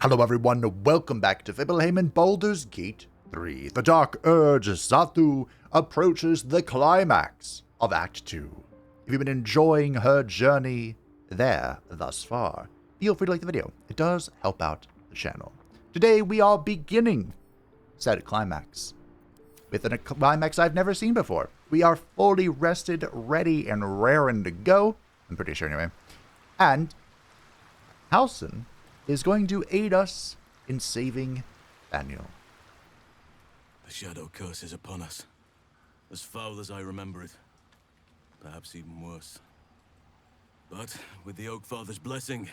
Hello everyone, welcome back to Fibelheim Baldur's Gate 3. The Dark Urge Zathu approaches the climax of Act 2. If you've been enjoying her journey there thus far, feel free to like the video. It does help out the channel. Today we are beginning said climax with a climax I've never seen before. We are fully rested, ready, and raring to go. I'm pretty sure anyway. And Halsin is going to aid us in saving Daniel. The shadow curse is upon us. As foul as I remember it. Perhaps even worse. But with the Oak Father's blessing,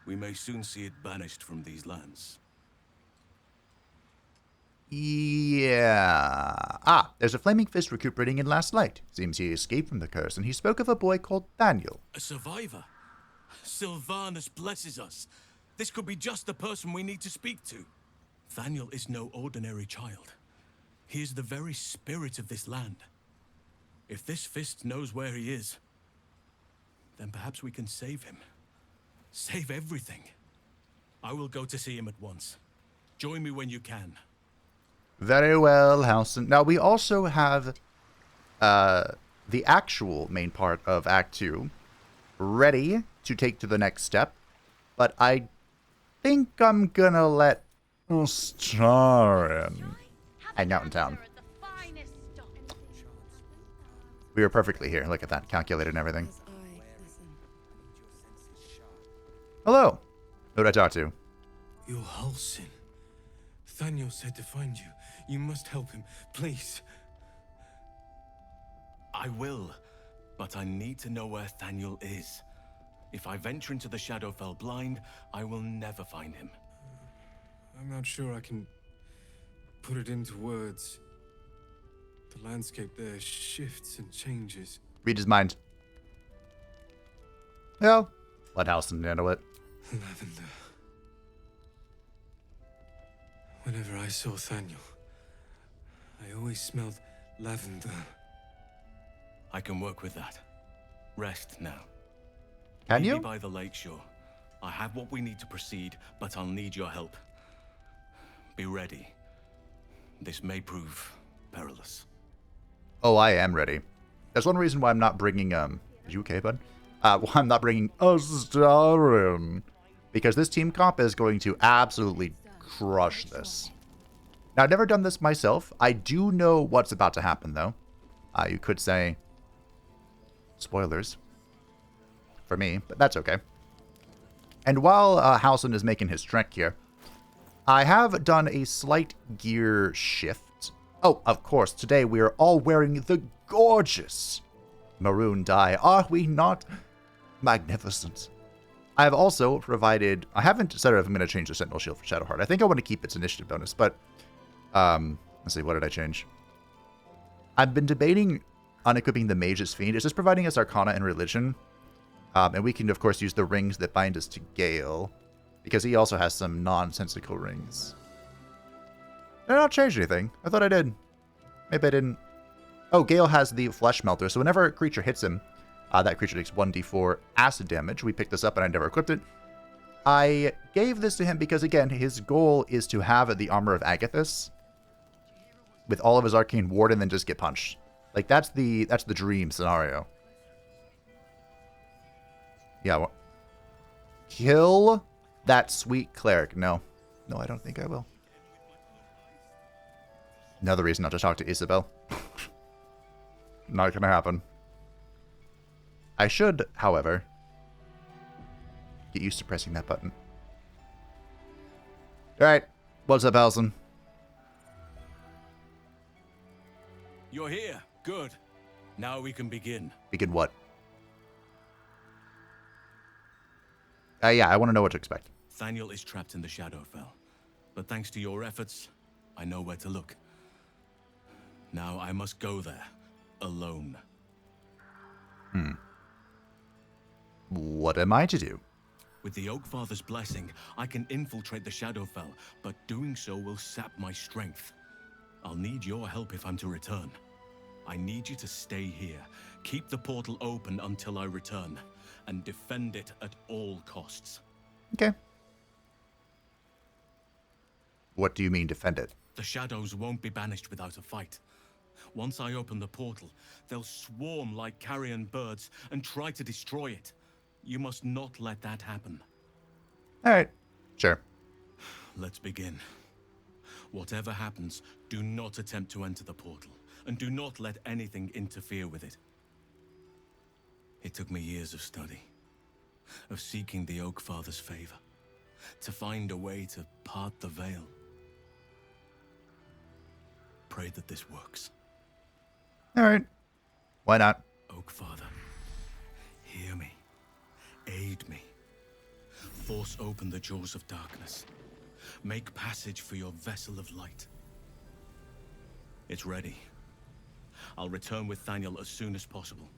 we may soon see it banished from these lands. Yeah. There's a flaming fist recuperating in Last Light. Seems he escaped from the curse, and he spoke of a boy called Daniel. A survivor? Sylvanus blesses us. This could be just the person we need to speak to. Daniel is no ordinary child. He is the very spirit of this land. If this fist knows where he is, then perhaps we can save him. Save everything. I will go to see him at once. Join me when you can. Very well, Halsin. Now, we also have the actual main part of Act 2 ready to take to the next step, but I think I'm gonna let Starin hang out in town. We were perfectly here. Look at that, calculated and everything. Hello. Who did I talk to? You're Halsin. Daniel said to find you. You must help him, please. I will, but I need to know where Daniel is. If I venture into the Shadowfell blind, I will never find him. I'm not sure I can put it into words. The landscape there shifts and changes. Read his mind. Well, let Halsin handle it. Lavender. Whenever I saw Daniel, I always smelled lavender. I can work with that. Rest now. Can Meet you? me by the lakeshore. I have what we need to proceed, but I'll need your help. Be ready. This may prove perilous. Oh, I am ready. That's one reason why I'm not bringing, Is you okay, bud? Why I'm not bringing Starin. Because this team comp is going to absolutely crush this. Now, I've never done this myself. I do know what's about to happen, though. You could say spoilers for me, but that's okay. And while Halsin is making his trek here, I have done a slight gear shift. Oh, of course, today we are all wearing the gorgeous maroon dye. Are we not magnificent? I have also provided... I haven't decided if I'm going to change the Sentinel Shield for Shadowheart. I think I want to keep its initiative bonus, but... let's see, what did I change? I've been debating unequipping the Mage's Fiend. It's just providing us Arcana and Religion. And we can, of course, use the rings that bind us to Gale, because he also has some nonsensical rings. Did I not change anything? I thought I did. Maybe I didn't. Oh, Gale has the Flesh Melter, so whenever a creature hits him, that creature takes 1d4 acid damage. We picked this up, and I never equipped it. I gave this to him because, again, his goal is to have the Armor of Agathis with all of his Arcane Ward and then just get punched. Like, that's the dream scenario. Yeah, well, kill that sweet cleric. No, I don't think I will. Another reason not to talk to Isabel. Not gonna happen. I should, however, get used to pressing that button. Alright, what's up, Halsin? You're here. Good. Now we can begin. Begin what? Yeah, I want to know what to expect. Daniel is trapped in the Shadowfell, but thanks to your efforts, I know where to look. Now I must go there, alone. What am I to do? With the Oak Father's blessing, I can infiltrate the Shadowfell, but doing so will sap my strength. I'll need your help if I'm to return. I need you to stay here, keep the portal open until I return, and defend it at all costs. Okay. What do you mean defend it? The shadows won't be banished without a fight. Once I open the portal, they'll swarm like carrion birds and try to destroy it. You must not let that happen. All right. Sure. Let's begin. Whatever happens, do not attempt to enter the portal, and do not let anything interfere with it. It took me years of study, of seeking the Oak Father's favor, to find a way to part the veil. Pray that this works. All right. Why not? Oak Father, hear me. Aid me. Force open the jaws of darkness. Make passage for your vessel of light. It's ready. I'll return with Thaniel as soon as possible.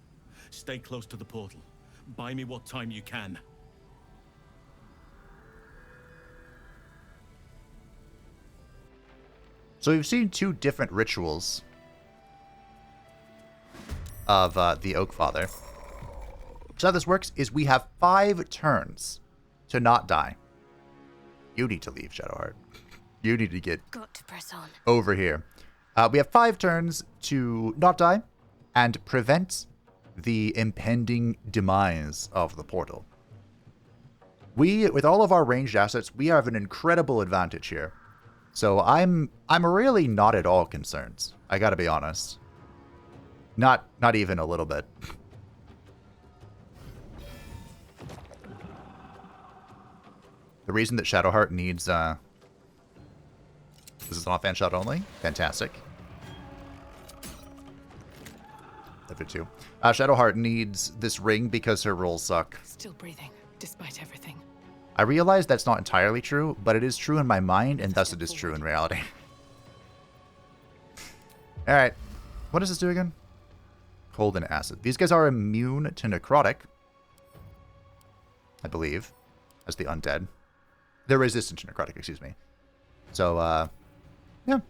Stay close to the portal. Buy me what time you can. So we've seen two different rituals of the Oak Father. So how this works is we have 5 turns to not die. You need to leave, Shadowheart. You need to get Got to press on. over here. We have 5 turns to not die and prevent the impending demise of the portal. With all of our ranged assets, we have an incredible advantage here. So I'm really not at all concerned. I gotta be honest. Not even a little bit. The reason that Shadowheart needs this is an offhand shot only. Fantastic. Level 2. Shadowheart needs this ring because her rolls suck. Still breathing, despite everything. I realize that's not entirely true, but it is true in my mind, and thus it is true in reality. Alright. What does this do again? Cold and acid. These guys are immune to necrotic. I believe. As the undead. They're resistant to necrotic, excuse me. So, yeah.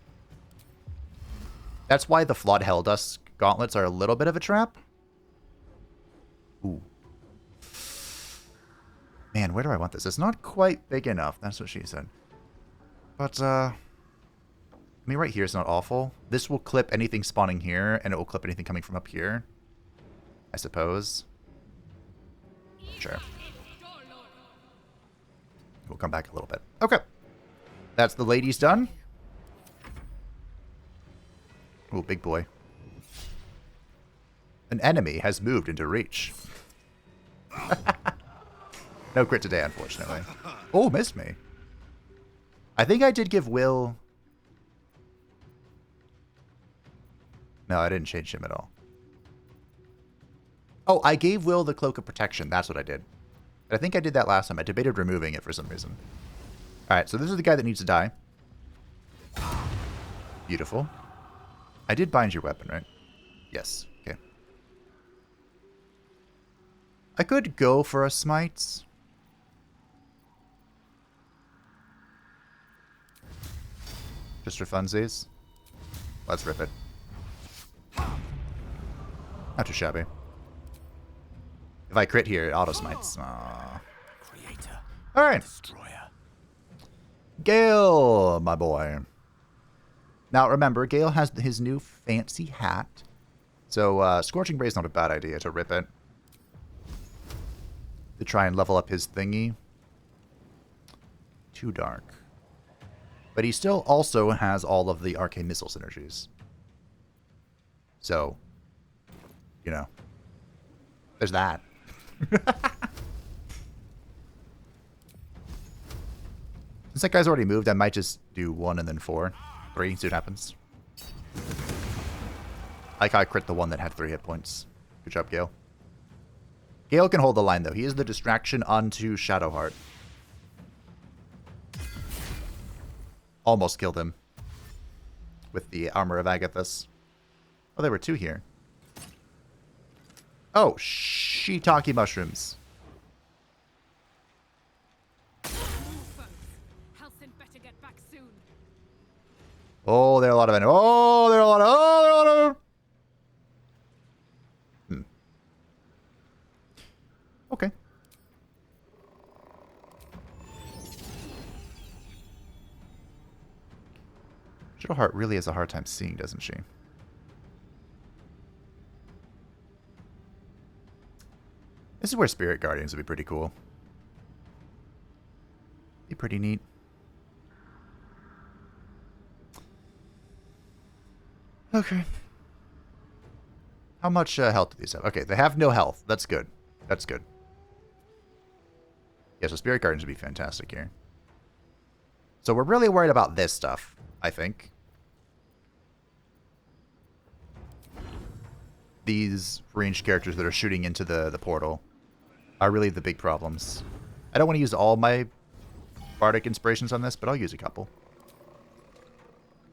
That's why the Flawed Helldusk gauntlets are a little bit of a trap. Ooh. Man, where do I want this? It's not quite big enough. That's what she said. But, I mean, right here is not awful. This will clip anything spawning here, and it will clip anything coming from up here. I suppose. Sure. We'll come back a little bit. Okay. That's the ladies done. Ooh, big boy. An enemy has moved into reach. No crit today, unfortunately. Oh, missed me. I think I did give Will... No, I didn't change him at all. Oh, I gave Will the Cloak of Protection. That's what I did. I think I did that last time. I debated removing it for some reason. Alright, so this is the guy that needs to die. Beautiful. I did bind your weapon, right? Yes. Okay. I could go for a smite. Just for funsies. Let's rip it. Not too shabby. If I crit here, it auto smites. Creator. Alright. Destroyer. Gale, my boy. Now remember, Gale has his new fancy hat. So Scorching Ray is not a bad idea to rip it. To try and level up his thingy. Too dark. But he still also has all of the arcane missile synergies. So, you know, there's that. Since that guy's already moved, I might just do 1 and then 4. 3, see what happens. I crit the one that had 3 hit points. Good job, Gale. Gale can hold the line, though. He is the distraction onto Shadowheart. Almost killed him. With the Armor of Agathis. Oh, there were 2 here. Oh, shiitake mushrooms. Halsin better get back soon. Oh, there are a lot of enemies. Oh, there are a lot of... Oh, there are a lot of... Okay. Shadowheart really has a hard time seeing, doesn't she? This is where Spirit Guardians would be pretty cool. Be pretty neat. Okay. How much health do these have? Okay, they have no health. That's good. That's good. Yeah, so Spirit Guardians would be fantastic here. So we're really worried about this stuff, I think. These ranged characters that are shooting into the portal are really the big problems. I don't want to use all my bardic inspirations on this, but I'll use a couple.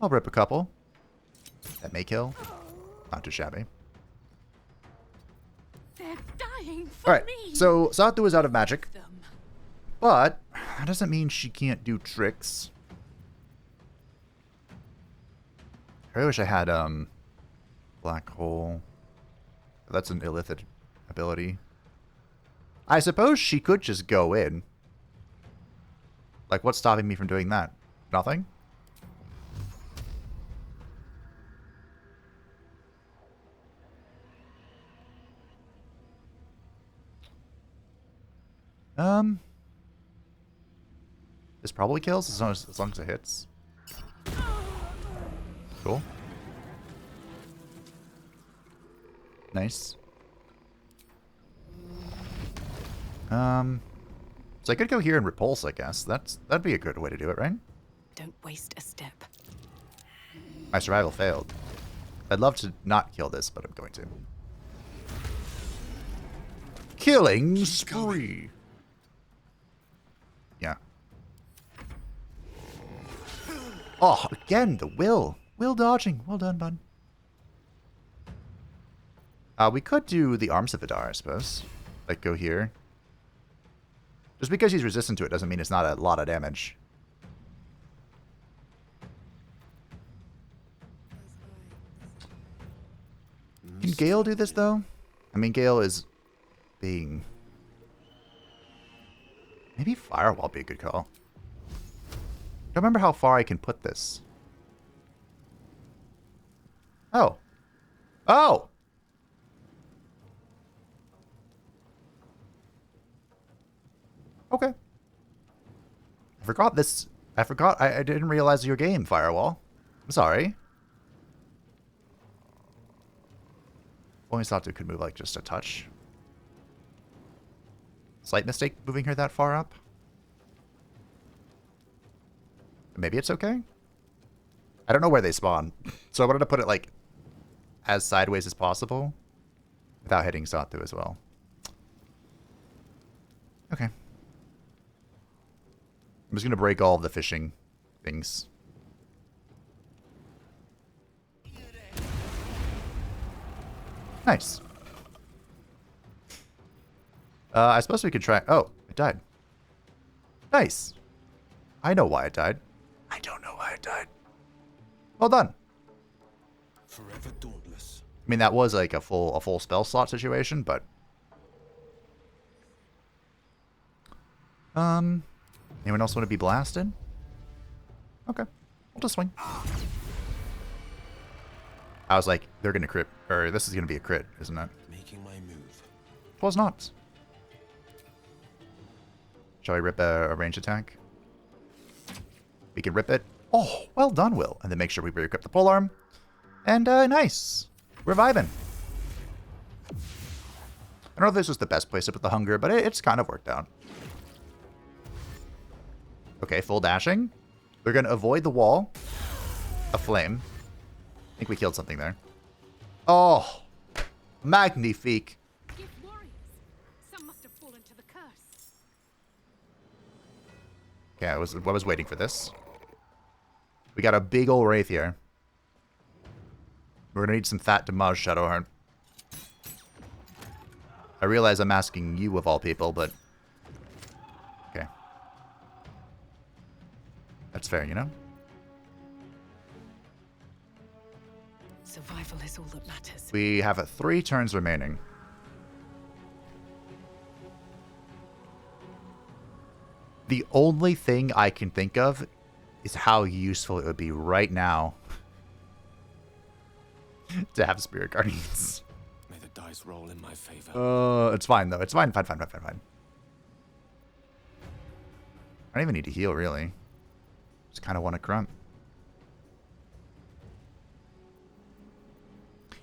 I'll rip a couple. That may kill. Not too shabby. They're dying for Alright, me. so Satu is out of magic. But that doesn't mean she can't do tricks. I really wish I had Black Hole. That's an illithid ability. I suppose she could just go in. Like, what's stopping me from doing that? Nothing? This probably kills as long as it hits. Cool. Nice. So I could go here and repulse, I guess. That'd be a good way to do it, right? Don't waste a step. My survival failed. I'd love to not kill this, but I'm going to. Killing spree. Yeah. Oh, again, the will. Will dodging. Well done, bud. We could do the Arms of Vidar, I suppose. Like, go here. Just because he's resistant to it doesn't mean it's not a lot of damage. Can Gale do this, though? I mean, Gale is being... Maybe Firewall would be a good call. I don't remember how far I can put this. Oh. Oh! Okay. I forgot this. I forgot. I didn't realize your game, Firewall. I'm sorry. Only thought it could move like just a touch. Slight mistake moving her that far up. Maybe it's okay? I don't know where they spawn. So I wanted to put it like as sideways as possible without hitting Satu as well. Okay. I'm just going to break all of the fishing things. Nice. I suppose we could try... Oh, it died. Nice. I know why it died. I don't know why it died. Well done. Forever dauntless. I mean, that was like a full spell slot situation, but... Anyone else want to be blasted? Okay. We'll just swing. I was like, they're going to crit. Or this is going to be a crit, isn't it? Making my move. It was not. Shall I rip a range attack? We can rip it. Oh, well done, Will. And then make sure we re-equip the polearm. And nice. We're vibing. I don't know if this was the best place to put the hunger, but it's kind of worked out. Okay, full dashing. They're going to avoid the wall. A flame. I think we killed something there. Oh, magnifique. Give warriors. Some must have fallen to the curse. Okay, I was waiting for this. We got a big old wraith here. We're gonna need some fat damage, Shadowheart. I realize I'm asking you of all people, but okay, that's fair, you know. Survival is all that matters. We have 3 turns remaining. The only thing I can think of is how useful it would be right now to have Spirit Guardians. May the dice roll in my favor. It's fine, though. It's fine. Fine. I don't even need to heal, really. Just kind of want to grunt.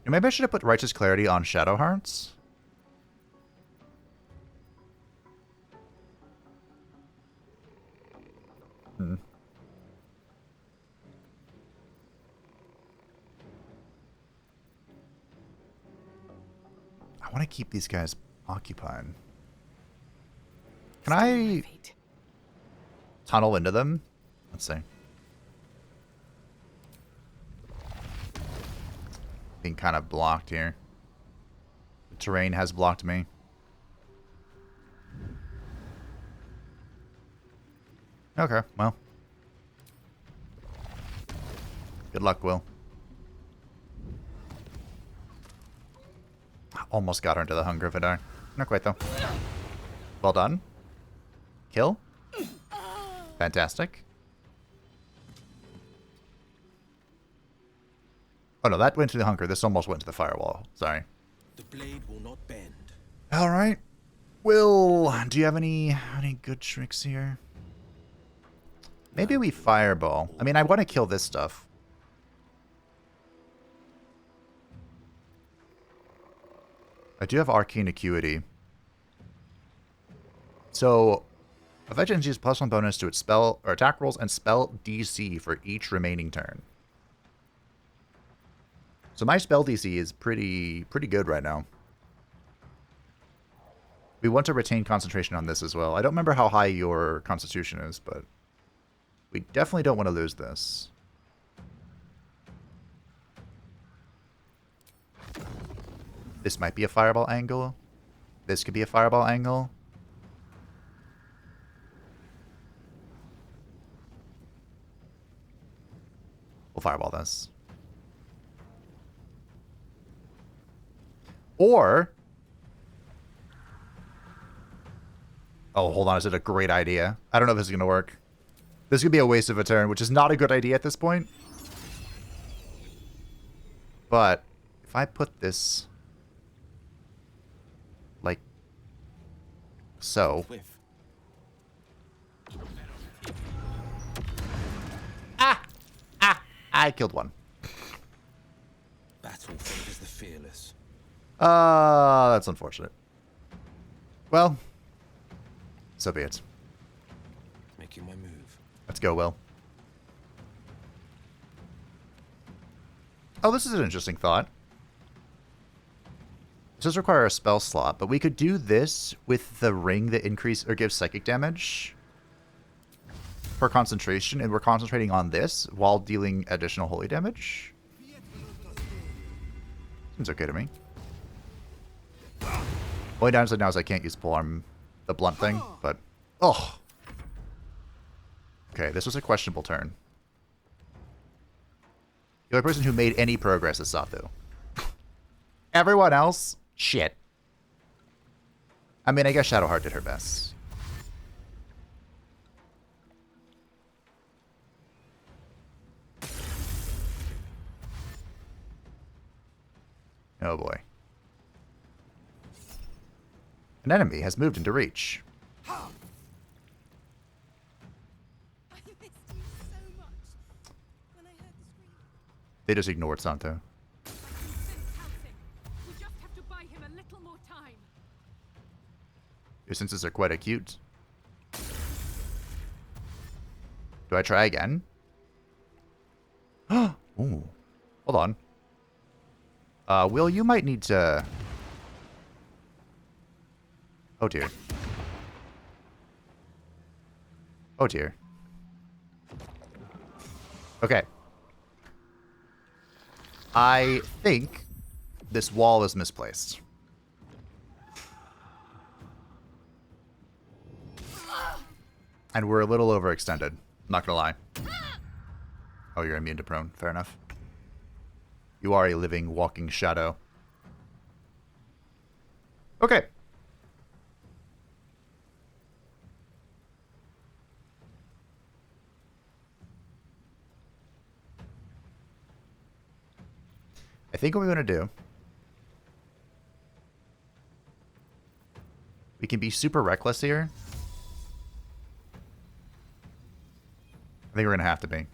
Maybe I should have put Righteous Clarity on Shadow Hearts. I want to keep these guys occupied. Can I tunnel into them? Let's see. Being kind of blocked here. The terrain has blocked me. Okay, well. Good luck, Will. Almost got her into the Hunger Vidar. Not quite, though. Well done. Kill. Fantastic. Oh no, that went to the Hunger. This almost went to the Firewall. Sorry. The blade will not bend. Alright. Will, do you have any good tricks here? Maybe we Fireball. I mean, I want to kill this stuff. I do have Arcane Acuity. So, a veteran uses +1 bonus to its spell or attack rolls and spell DC for each remaining turn. So my spell DC is pretty good right now. We want to retain concentration on this as well. I don't remember how high your constitution is, but we definitely don't want to lose this. This might be a Fireball angle. This could be a Fireball angle. We'll Fireball this. Or... Oh, hold on. Is it a great idea? I don't know if this is going to work. This could be a waste of a turn, which is not a good idea at this point. But if I put this... like... so... I killed one. Battle favors the fearless. That's unfortunate. Well, so be it. Making my move. Let's go, Will. Oh, this is an interesting thought. This does require a spell slot, but we could do this with the ring that increase or gives psychic damage for concentration, and we're concentrating on this while dealing additional holy damage. Seems okay to me. Only downside now is I can't use polearm, the blunt thing, but... oh! Okay, this was a questionable turn. The only person who made any progress is Sathu. Everyone else, shit. I mean, I guess Shadowheart did her best. Oh boy. An enemy has moved into reach. I missed you so much when I heard the scream. They just ignored Santo. Halsin. We just have to buy him a little more time. Your senses are quite acute. Do I try again? Ooh. Hold on. Will, you might need to... oh dear. Oh dear. Okay. I think this wall is misplaced. And we're a little overextended. Not gonna lie. Oh, you're immune to prone. Fair enough. You are a living, walking shadow. Okay. I think what we want to do, we can be super reckless here. I think we're going to have to be.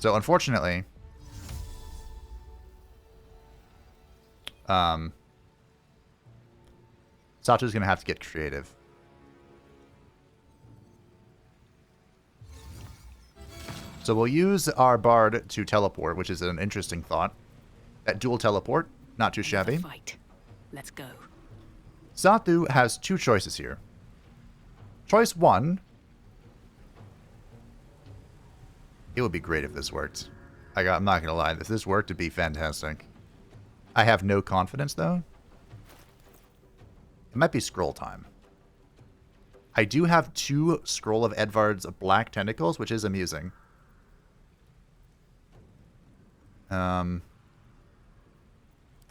So unfortunately, Satu's going to have to get creative. So we'll use our Bard to teleport, which is an interesting thought. That dual teleport, not too shabby. Fight. Let's go. Satu has two choices here. Choice one. It would be great if this worked. I'm not going to lie. If this worked, it'd be fantastic. I have no confidence, though. It might be scroll time. I do have 2 Scroll of Edvard's Black Tentacles, which is amusing.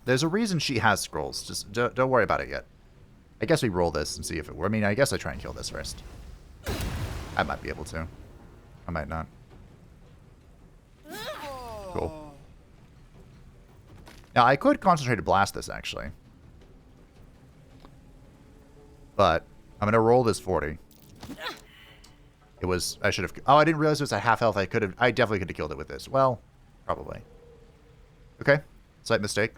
There's a reason she has scrolls. Just don't worry about it yet. I guess we roll this and see if it works. I mean, I guess I try and kill this first. I might be able to. I might not. Cool. Now, I could concentrate to blast this, actually. But I'm going to roll this 40. It was... I should have... Oh, I didn't realize it was a half health. I definitely could have killed it with this. Well, probably. Okay. Slight mistake.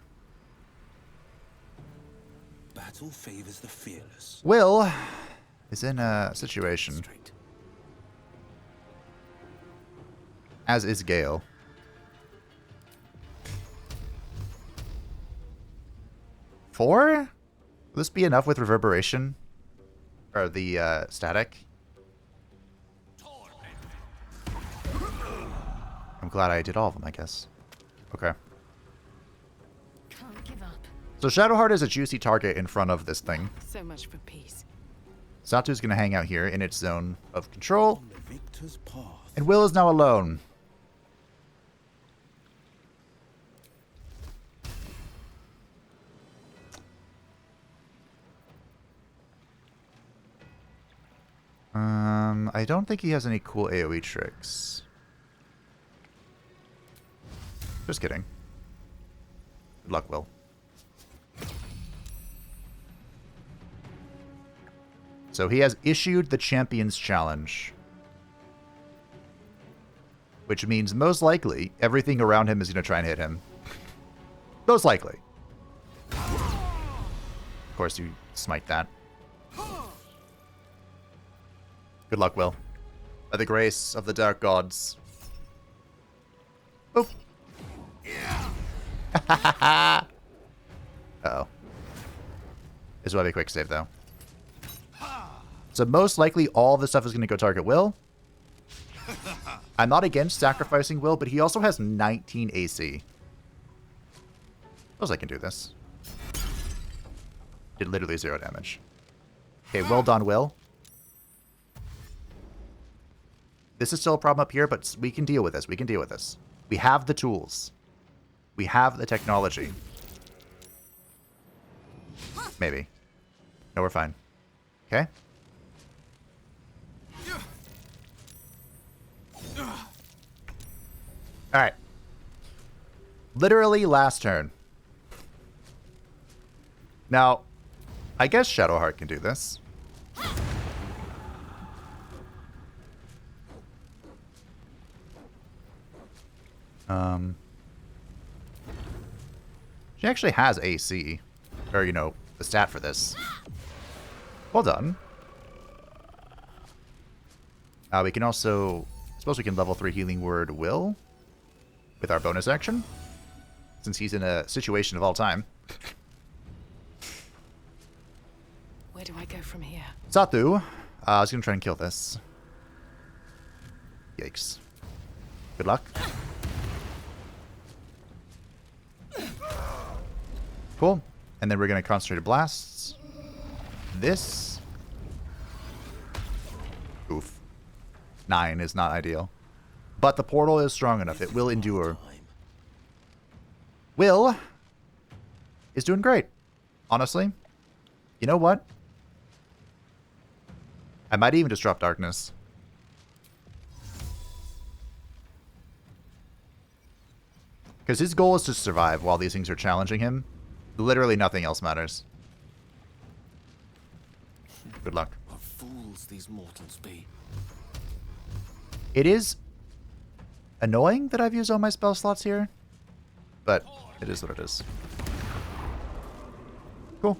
Battle favors the fearless. Will is in a situation. Straight. As is Gale. Four? Will this be enough with reverberation? Or the static? I'm glad I did all of them, I guess. Okay. Can't give up. So Shadowheart is a juicy target in front of this thing. So much for peace. Satu's going to hang out here in its zone of control. On the victor's path. And Will is now alone. I don't think he has any cool AoE tricks. Just kidding. Good luck, Will. So he has issued the Champions Challenge. Which means most likely everything around him is going to try and hit him. Most likely. Of course, you smite that. Good luck, Will. By the grace of the Dark Gods. Boop. Uh-oh. This will have a quick save, though. So most likely all this stuff is going to go target Will. I'm not against sacrificing Will, but he also has 19 AC. Suppose I can do this. Did literally 0 damage. Okay, well done, Will. This is still a problem up here, but we can deal with this. We can deal with this. We have the tools. We have the technology. Maybe. No, we're fine. Okay? Alright. Literally last turn. Now, I guess Shadowheart can do this. She actually has AC. Or, you know, the stat for this. Well done. We can also... I suppose we can level 3 Healing Word Will. With our bonus action. Since he's in a situation of all time. Where do I go from here? Satu. I was going to try and kill this. Yikes. Good luck. Cool. And then we're going to concentrate blasts. This. Oof. 9 is not ideal. But the portal is strong enough. It will endure. Will is doing great. Honestly. You know what? I might even just drop darkness. Because his goal is to survive while these things are challenging him. Literally nothing else matters. Good luck. What fools these mortals be. It is annoying that I've used all my spell slots here, but it is what it is. Cool.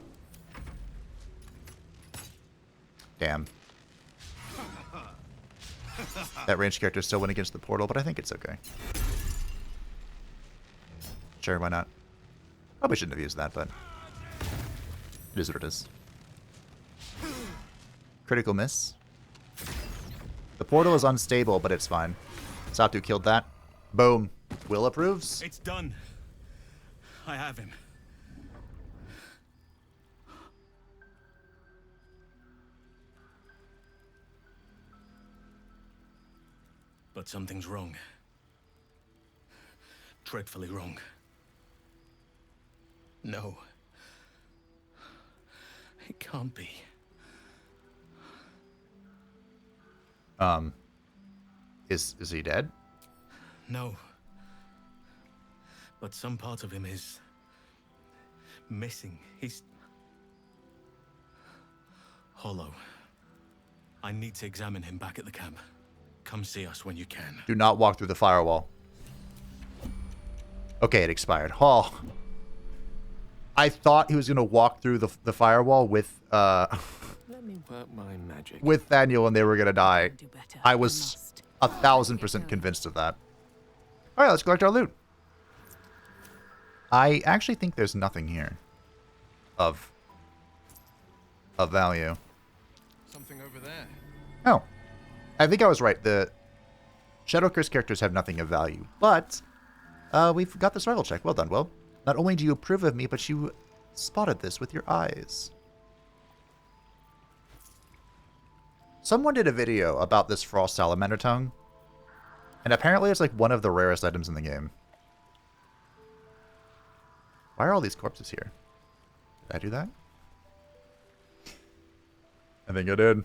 Damn. That ranged character still went against the portal, but I think it's okay. Sure, why not? Probably shouldn't have used that, but it is what it is. Critical miss. The portal is unstable, but it's fine. Satu killed that. Boom. Will approves. It's done. I have him. But something's wrong. Dreadfully wrong. No. It can't be. Is he dead? No. But some part of him is missing. He's hollow. I need to examine him back at the camp. Come see us when you can. Do not walk through the firewall. Okay, it expired. Oh. I thought he was going to walk through the firewall with Let me work my magic. with Thaniel and they were going to die. Do better. I was 1000% convinced of that. All right, let's collect our loot. I actually think there's nothing here of value. Something over there. Oh, I think I was right. The Shadow Curse characters have nothing of value, but we've got the survival check. Well done, Will. Not only do you approve of me, but you spotted this with your eyes. Someone did a video about this Frost Salamander tongue, and apparently it's like one of the rarest items in the game. Why are all these corpses here? Did I do that? I think I did.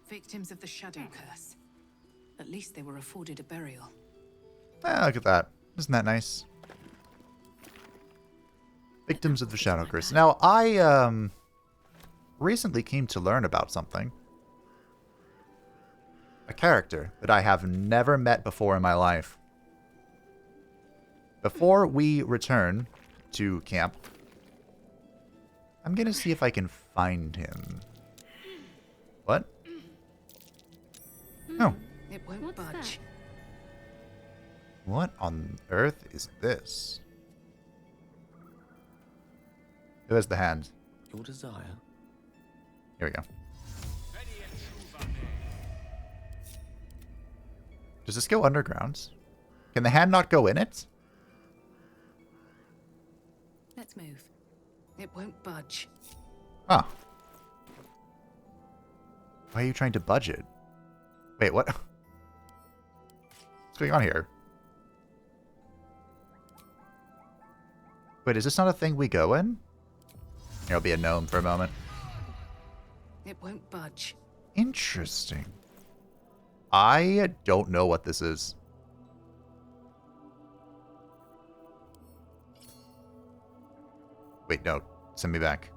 Victims of the Shadow Curse. At least they were afforded a burial. Ah, look at that. Isn't that nice? Victims of the Shadow Curse. Now, I recently came to learn about something. A character that I have never met before in my life. Before we return to camp, I'm going to see if I can find him. What? No. It won't budge. What on earth is this? Who has the hand? Your desire. Here we go. Does this go underground? Can the hand not go in it? Let's move. It won't budge. Ah. Why are you trying to budge it? Wait, what? What's going on here? Wait, is this not a thing we go in? Here, I'll be a gnome for a moment. It won't budge. Interesting. I don't know what this is. Wait, no. Send me back.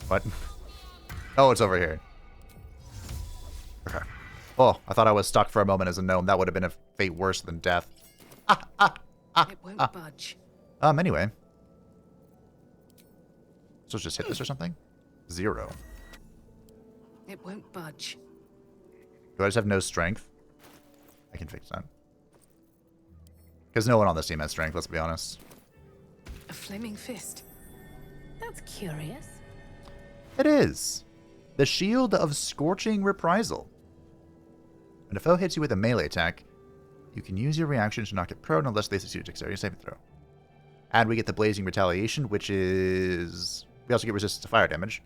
What? Oh, it's over here. Okay. Oh, I thought I was stuck for a moment as a gnome. That would have been a fate worse than death. It won't budge. Anyway. So just hit this or something? 0. It won't budge. Do I just have no strength? I can fix that. Because no one on this team has strength, let's be honest. A flaming fist. That's curious. It is. The Shield of Scorching Reprisal. When a foe hits you with a melee attack, you can use your reaction to knock it prone unless they succeed a dexterity saving throw. And we get the Blazing Retaliation, which is... We also get resistance to fire damage.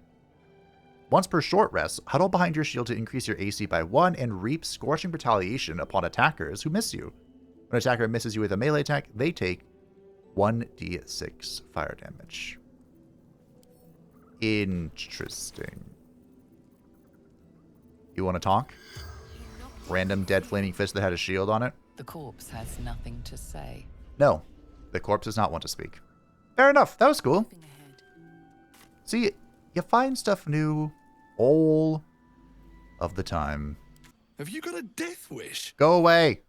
Once per short rest, huddle behind your shield to increase your AC by 1 and reap Scorching Retaliation upon attackers who miss you. When an attacker misses you with a melee attack, they take 1d6 fire damage. Interesting. You want to talk? random dead flaming fist that had a shield on it. The corpse has nothing to say. No, the corpse does not want to speak. Fair enough. That was cool. Moving ahead. See, you find stuff new all of the time. Have you got a death wish? Go away.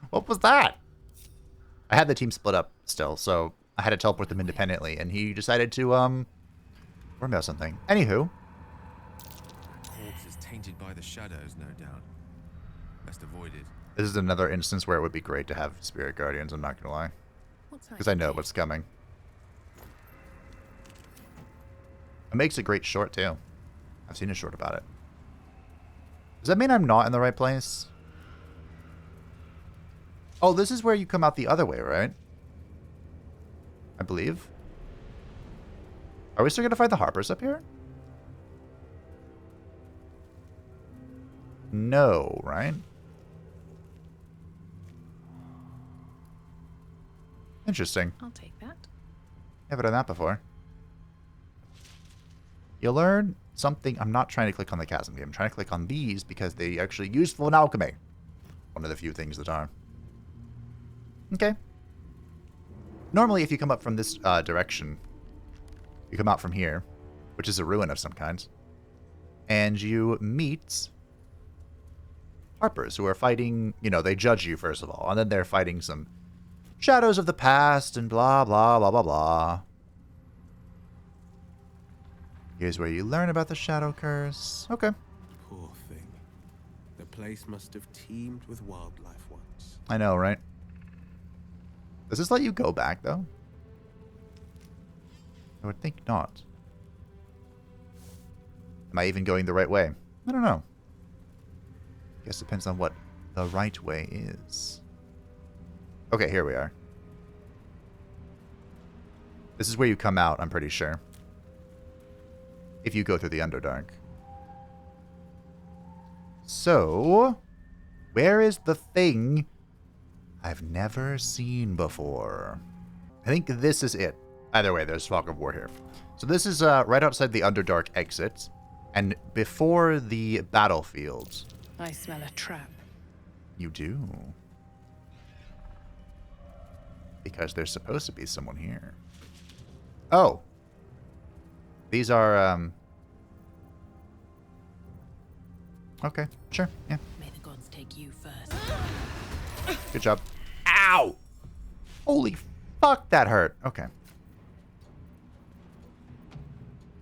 What was that? I had the team split up still, so I had to teleport them independently, and he decided to, worry about something. Anywho. Corpse is tainted by the shadows, no doubt. Best avoided. This is another instance where it would be great to have Spirit Guardians, I'm not gonna lie. Because I know what's coming. It makes a great short, too. I've seen a short about it. Does that mean I'm not in the right place? Oh, this is where you come out the other way, right? I believe. Are we still going to find the Harpers up here? No, right? Interesting. I'll take that. Never done that before. You learn something. I'm not trying to click on the chasm game. I'm trying to click on these because they actually useful in alchemy. One of the few things that are. Okay. Normally, if you come up from this direction, you come out from here, which is a ruin of some kind, and you meet Harpers who are fighting, you know, they judge you first of all, and then they're fighting some shadows of the past and blah, blah, blah, blah, blah. Here's where you learn about the Shadow Curse. Okay. Poor thing. The place must have teemed with wildlife once. I know, right? Does this let you go back, though? I would think not. Am I even going the right way? I don't know. Guess it depends on what the right way is. Okay, here we are. This is where you come out, I'm pretty sure. If you go through the Underdark. So, where is the thing I've never seen before? I think this is it. Either way, there's Fog of War here. So this is right outside the Underdark exit, and before the battlefield. I smell a trap. You do. Because there's supposed to be someone here. Oh. These are, okay, sure, yeah. May the gods take you first. Good job. Ow! Holy fuck, that hurt. Okay.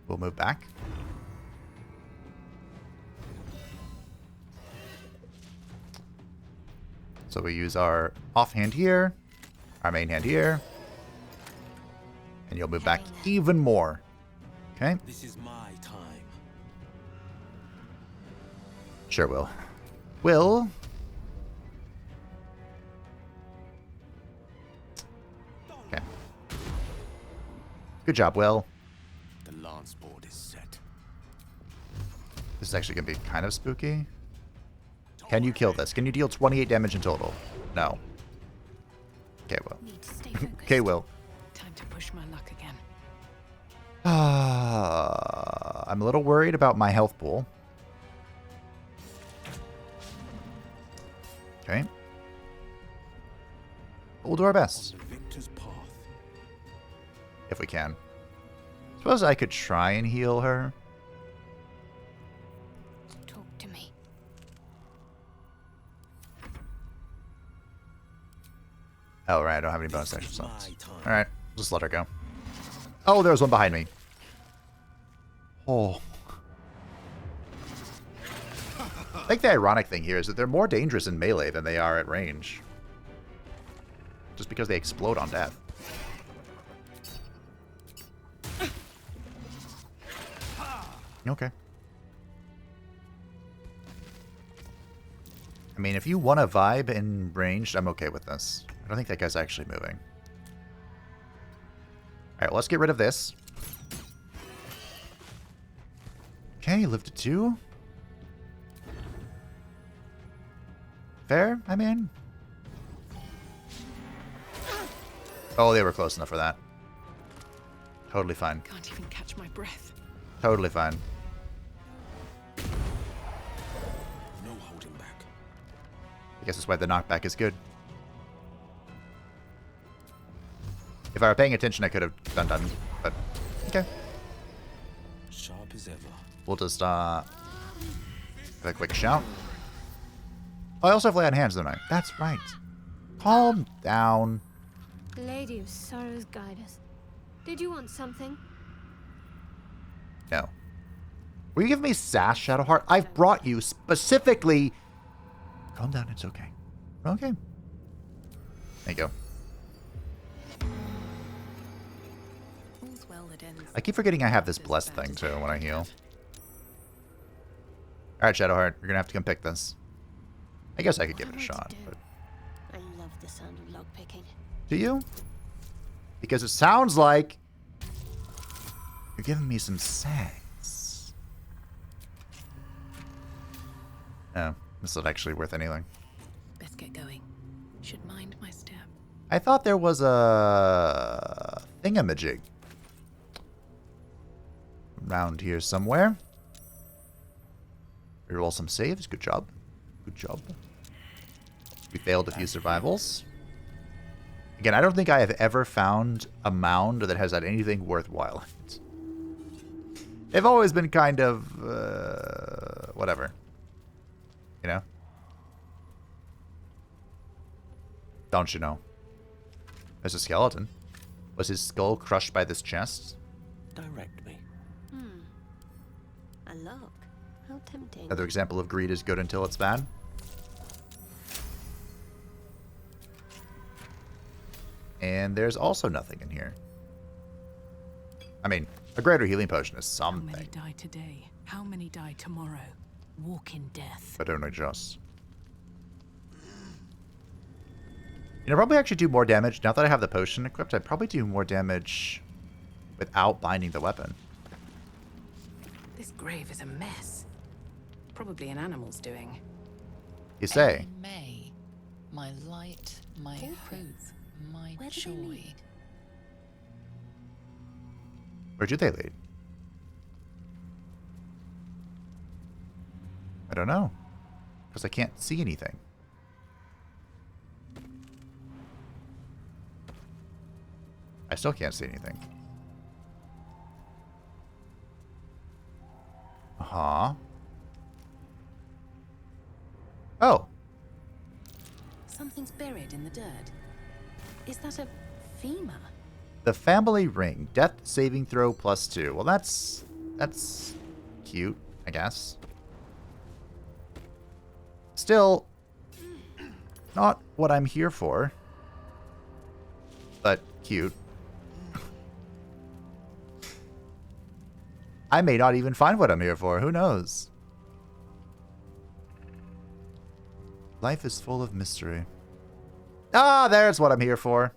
We'll move back. So we use our offhand here, our main hand here, and you'll move back even more. Okay? This is my time. Sure will. Will. Okay. Good job, Will. The lance board is set. This is actually going to be kind of spooky. Can you kill this? Can you deal 28 damage in total? No. Okay, Will. Need to stay focused. Okay, Will. Time to push my luck again. I'm a little worried about my health pool. Okay. But we'll do our best. On the victor's path. If we can. Suppose I could try and heal her. Talk to me. Oh, right. I don't have any bonus action slots. My time. Alright. Just let her go. Oh, there's one behind me. Oh. I think the ironic thing here is that they're more dangerous in melee than they are at range. Just because they explode on death. Okay. I mean, if you want a vibe in ranged, I'm okay with this. I don't think that guy's actually moving. Alright, well, let's get rid of this. Okay, lived to 2. Fair, I mean. Oh, they were close enough for that. Totally fine. Can't even catch my breath. Totally fine. guess that's why the knockback is good. If I were paying attention, I could have done, but okay. Sharp as ever. We'll just, have a quick shout. Oh, I also have Lay on Hands, don't I? That's right. Calm down. Lady of Sorrows, guide us. Did you want something? No. Were you giving me sass, Shadowheart? I've brought you specifically... Calm down, it's okay. Okay. There you go. All's well that ends. I keep forgetting I have this blessed thing, too, when I heal. Alright, Shadowheart, you're gonna have to come pick this. I guess I could give it a shot, but... I love the sound of lockpicking. Do you? Because it sounds like... you're giving me some sex. Oh, this is not actually worth anything. Best get going. Should mind my step. I thought there was a thingamajig around here somewhere. Reroll some saves. Good job. Good job. We failed a few survivals. Again, I don't think I have ever found a mound that has had anything worthwhile in it. They've always been kind of, whatever. You know? Don't you know? There's a skeleton. Was his skull crushed by this chest? Direct me. A lock. How tempting. Another example of greed is good until it's bad. And there's also nothing in here. I mean, a greater healing potion is How many something, die today? How many die tomorrow? Walk in death. but only just. You know, probably actually do more damage. Now that I have the potion equipped, I'd probably do more damage without binding the weapon. This grave is a mess. Probably an animal's doing. You say? In May, my light, my hope, my Where do they joy. lead? Where do they lead? I don't know. Because I can't see anything. I still can't see anything. Uh-huh. Oh. Something's buried in the dirt. Is that a femur? The family ring. Death saving throw +2. Well, that's cute, I guess. Still, not what I'm here for. But cute. I may not even find what I'm here for. Who knows? Life is full of mystery. Ah, there's what I'm here for.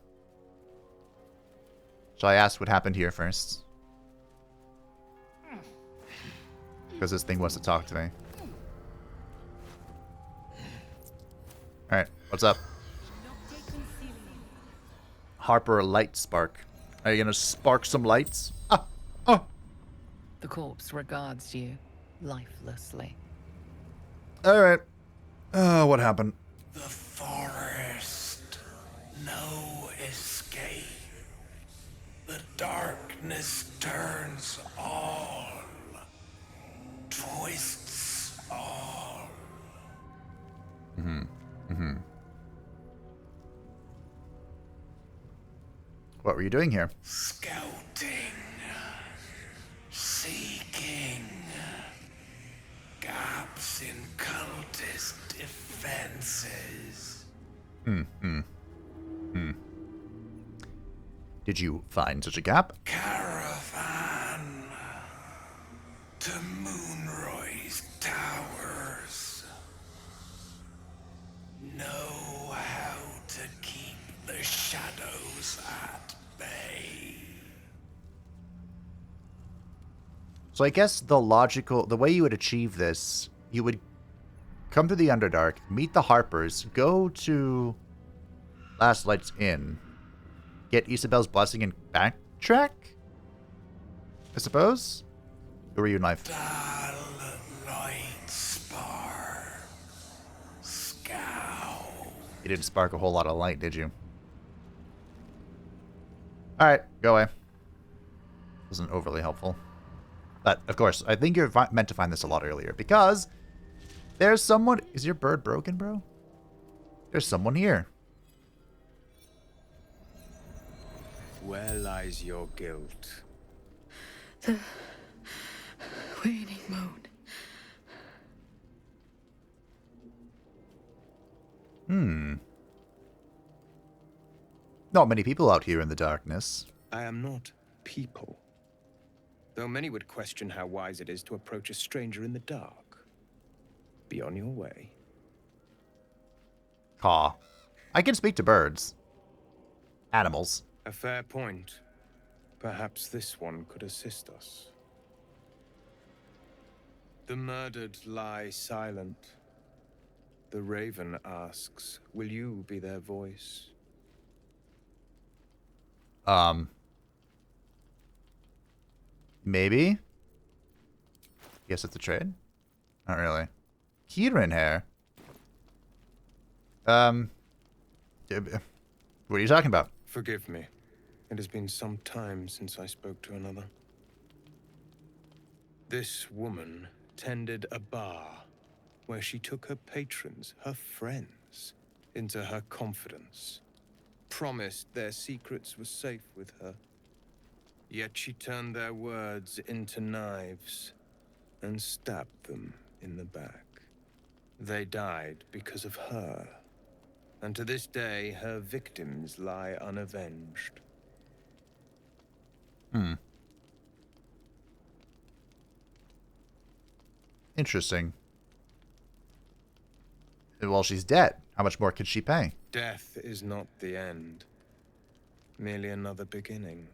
Shall I ask what happened here first? Because this thing wants to talk to me. Alright, what's up? Harper light spark. Are you gonna spark some lights? Ah! Oh! The corpse regards you lifelessly. Alright. What happened? The forest. No escape. The darkness turns all. Twists all. What were you doing here? Scouting. Seeking. Gaps in cultist defenses. Did you find such a gap? Caravan to Moonroy's towers. Know how to keep the shadows at bay. So I guess the way you would achieve this, you would come to the Underdark, meet the Harpers, go to Last Lights Inn, get Isabel's blessing, and backtrack? I suppose? Who are you in life? Dull light spar. Scowl. didn't spark a whole lot of light, did you? Alright, go away. Wasn't overly helpful. But, of course, I think you're meant to find this a lot earlier, because there's someone... Is your bird broken, bro? There's someone here. Where lies your guilt? The waning moon. Not many people out here in the darkness. I am not people. Though many would question how wise it is to approach a stranger in the dark. Be on your way. Caw. I can speak to birds. Animals. A fair point. Perhaps this one could assist us. The murdered lie silent. The raven asks, will you be their voice? Maybe? Guess it's a trade? Not really. Kieran hair? What are you talking about? Forgive me. It has been some time since I spoke to another. This woman tended a bar where she took her patrons, her friends, into her confidence. Promised their secrets were safe with her. Yet she turned their words into knives and stabbed them in the back. They died because of her. And to this day, her victims lie unavenged. Interesting. Well, she's dead. How much more could she pay? Death is not the end, merely another beginning.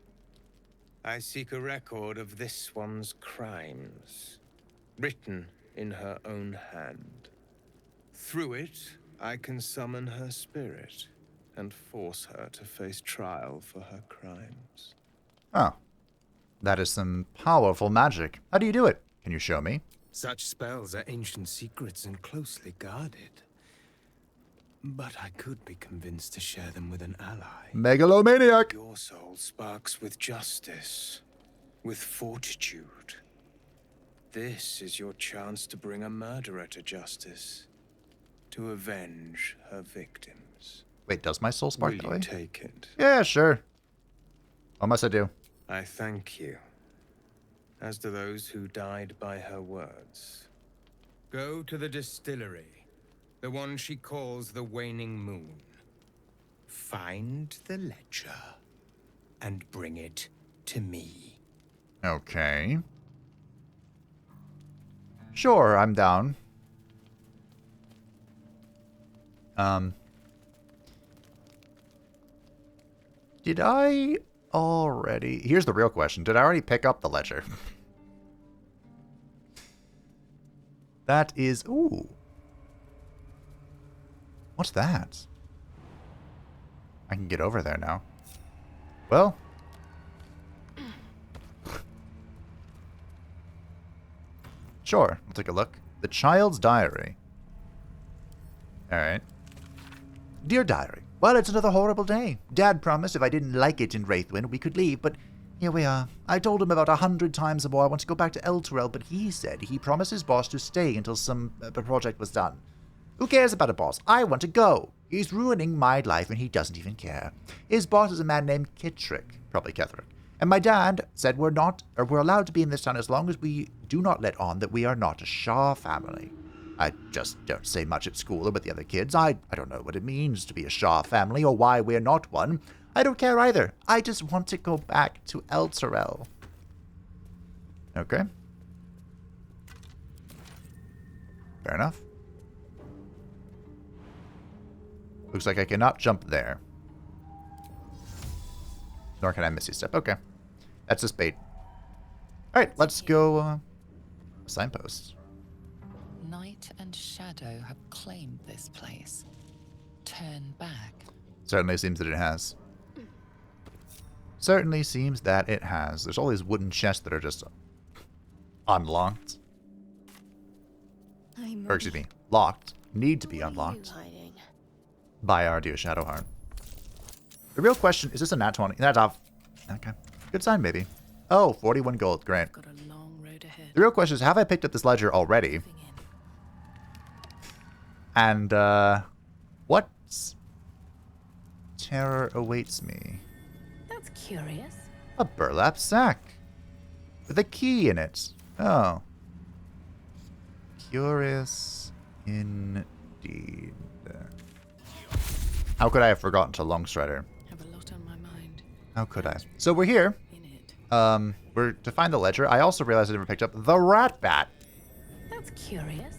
I seek a record of this one's crimes, written in her own hand. Through it, I can summon her spirit and force her to face trial for her crimes. Oh. That is some powerful magic. How do you do it? Can you show me? Such spells are ancient secrets and closely guarded. But I could be convinced to share them with an ally. Megalomaniac! Your soul sparks with justice, with fortitude. This is your chance to bring a murderer to justice, to avenge her victims. Wait, does my soul spark Will that way? you take it? Yeah, sure. What must I do? I thank you, as do those who died by her words. Go to the distillery, the one she calls the Waning Moon. Find the ledger and bring it to me. Okay. Sure, I'm down. Did I already... Here's the real question. Did I already pick up the ledger? That is... Ooh. What's that? I can get over there now. Well... Sure, we'll take a look. The Child's Diary. Alright. Dear Diary, well, it's another horrible day. Dad promised if I didn't like it in Wraithwind, we could leave, but here we are. I told him about 100 times or more I want to go back to Elturel, but he said he promised his boss to stay until some project was done. Who cares about a boss? I want to go. He's ruining my life and he doesn't even care. His boss is a man named Ketheric, probably Ketheric. And my dad said we're allowed to be in this town as long as we do not let on that we are not a Shah family. I just don't say much at school or with the other kids. I don't know what it means to be a Shah family or why we're not one. I don't care either. I just want to go back to Elturel. Okay. Fair enough. Looks like I cannot jump there. Nor can I missy step. Okay. That's just bait. Alright, let's go signposts. Night and shadow have claimed this place. Turn back. Certainly seems that it has. Certainly seems that it has. There's all these wooden chests that are just unlocked. Or excuse me, locked. Need to be unlocked. by our dear Shadowheart. The real question, is this a nat 20? That's off. Okay. Good sign, maybe. Oh, 41 gold. Great. Got a long road ahead. The real question is, have I picked up this ledger already? Moving in. And, what terror awaits me? That's curious. A burlap sack. With a key in it. Oh. Curious indeed. How could I have forgotten to Longstrider? Have a lot on my mind. How could I? So we're here. In it. We're to find the ledger. I also realized I never picked up the rat bat. That's curious.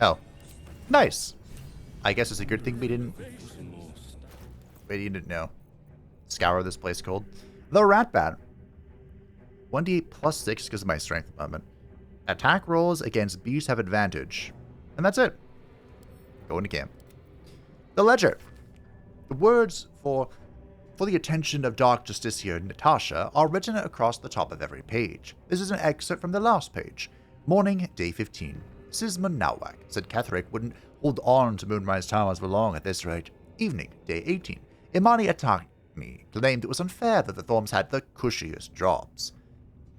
Oh. Nice. I guess it's a good thing we didn't know. Scour this place cold. The rat bat. 1d8 plus 6 because of my strength moment. Attack rolls against beasts have advantage. And that's it. Go into camp. The ledger. The words for the attention of Dark Justiciar Natasha are written across the top of every page. This is an excerpt from the last page. Morning, day 15. Sismund Nawak said Ketheric wouldn't hold on to Moonrise Towers for long at this rate. Evening, day 18. Imani Atakni claimed it was unfair that the Thorms had the cushiest jobs.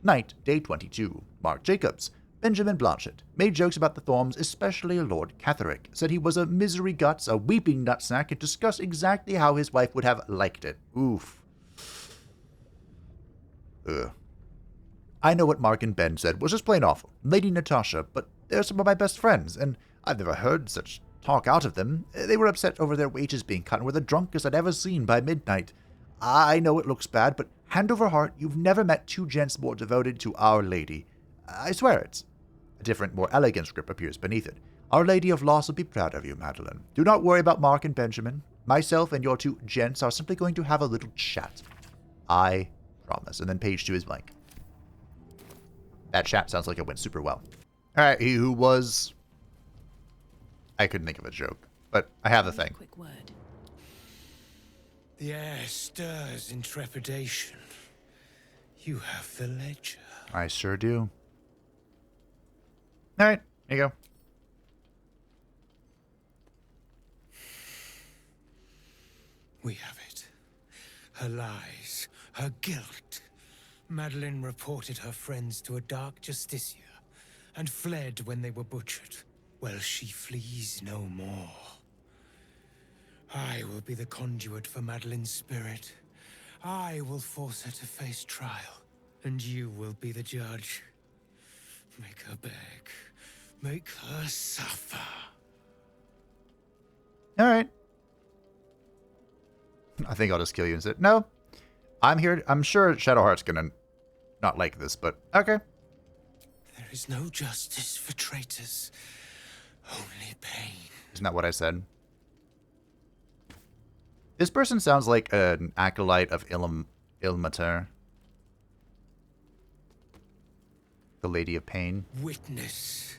Night, day 22. Mark Jacobs. Benjamin Blanchett made jokes about the Thorms, especially Lord Ketheric, said he was a misery guts, a weeping nutsack, and discussed exactly how his wife would have liked it. Oof. Ugh. I know what Mark and Ben said was just plain awful. Lady Natasha, but they're some of my best friends, and I've never heard such talk out of them. They were upset over their wages being cut and were the drunkest I'd ever seen by midnight. I know it looks bad, but hand over heart, you've never met two gents more devoted to Our Lady. I swear it. A different, more elegant script appears beneath it. Our Lady of Loss will be proud of you, Madeline. Do not worry about Mark and Benjamin. Myself and your two gents are simply going to have a little chat. I promise. And then page 2 is blank. That chat sounds like it went super well. Alright, he who was... I couldn't think of a joke, but I have the thing. Quick word. The air stirs in trepidation. You have the ledger. I sure do. Alright, here you go. We have it. Her lies, her guilt. Madeline reported her friends to a Dark Justiciar and fled when they were butchered. Well, she flees no more. I will be the conduit for Madeline's spirit. I will force her to face trial, and you will be the judge. Make her beg. Make her suffer. Alright. I think I'll just kill you and say, no. I'm here. I'm sure Shadowheart's gonna not like this, but okay. There is no justice for traitors. Only pain. Isn't that what I said? This person sounds like an acolyte of Ilmater. The Lady of Pain. Witness.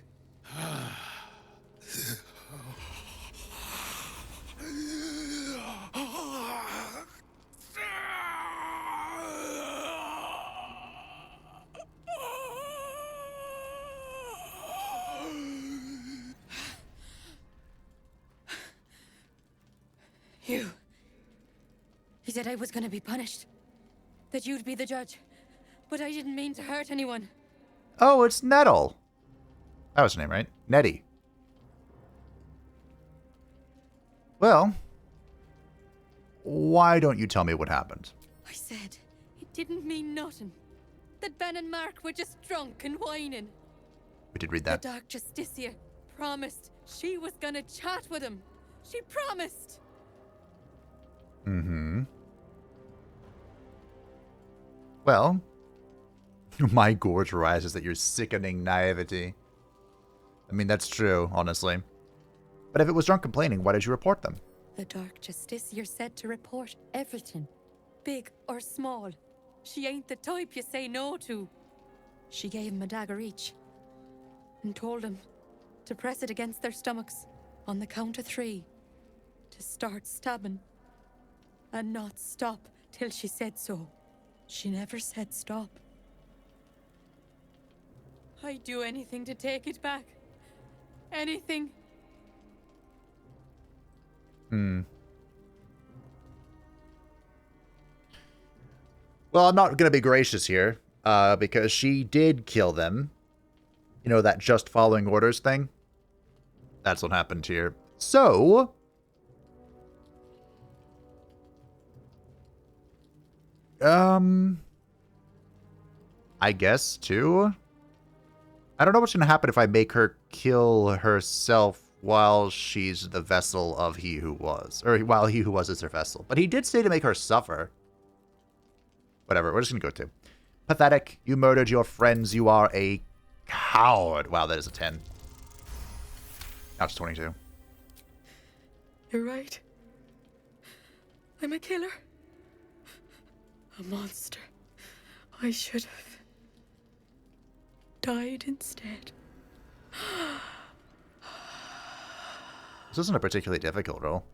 He said I was gonna be punished. That you'd be the judge. But I didn't mean to hurt anyone. Oh, it's Nettle. That was her name, right? Nettie. Well, why don't you tell me what happened? I said it didn't mean nothing. That Ben and Mark were just drunk and whining. We did read The that. Dark Justiciar promised she was gonna chat with him. She promised. Mm-hmm. Well, my gorge rises at your sickening naivety. I mean, that's true, honestly. But if it was drunk complaining, why did you report them? The Dark Justiciar said to report everything, big or small. She ain't the type you say no to. She gave him a dagger each and told him to press it against their stomachs on the count of 3 to start stabbing and not stop till she said so. She never said stop. I'd do anything to take it back. Anything. Hmm. Well, I'm not going to be gracious here, because she did kill them. You know, that just following orders thing? That's what happened here. So... I guess, too? I don't know what's going to happen if I make her kill herself while she's the vessel of He Who Was. Or while He Who Was is her vessel. But he did say to make her suffer. Whatever, we're just going to go to. Pathetic, you murdered your friends, you are a coward. Wow, that is a 10. Now it's 22. You're right. I'm a killer. A monster. I should have died instead. This isn't a particularly difficult role.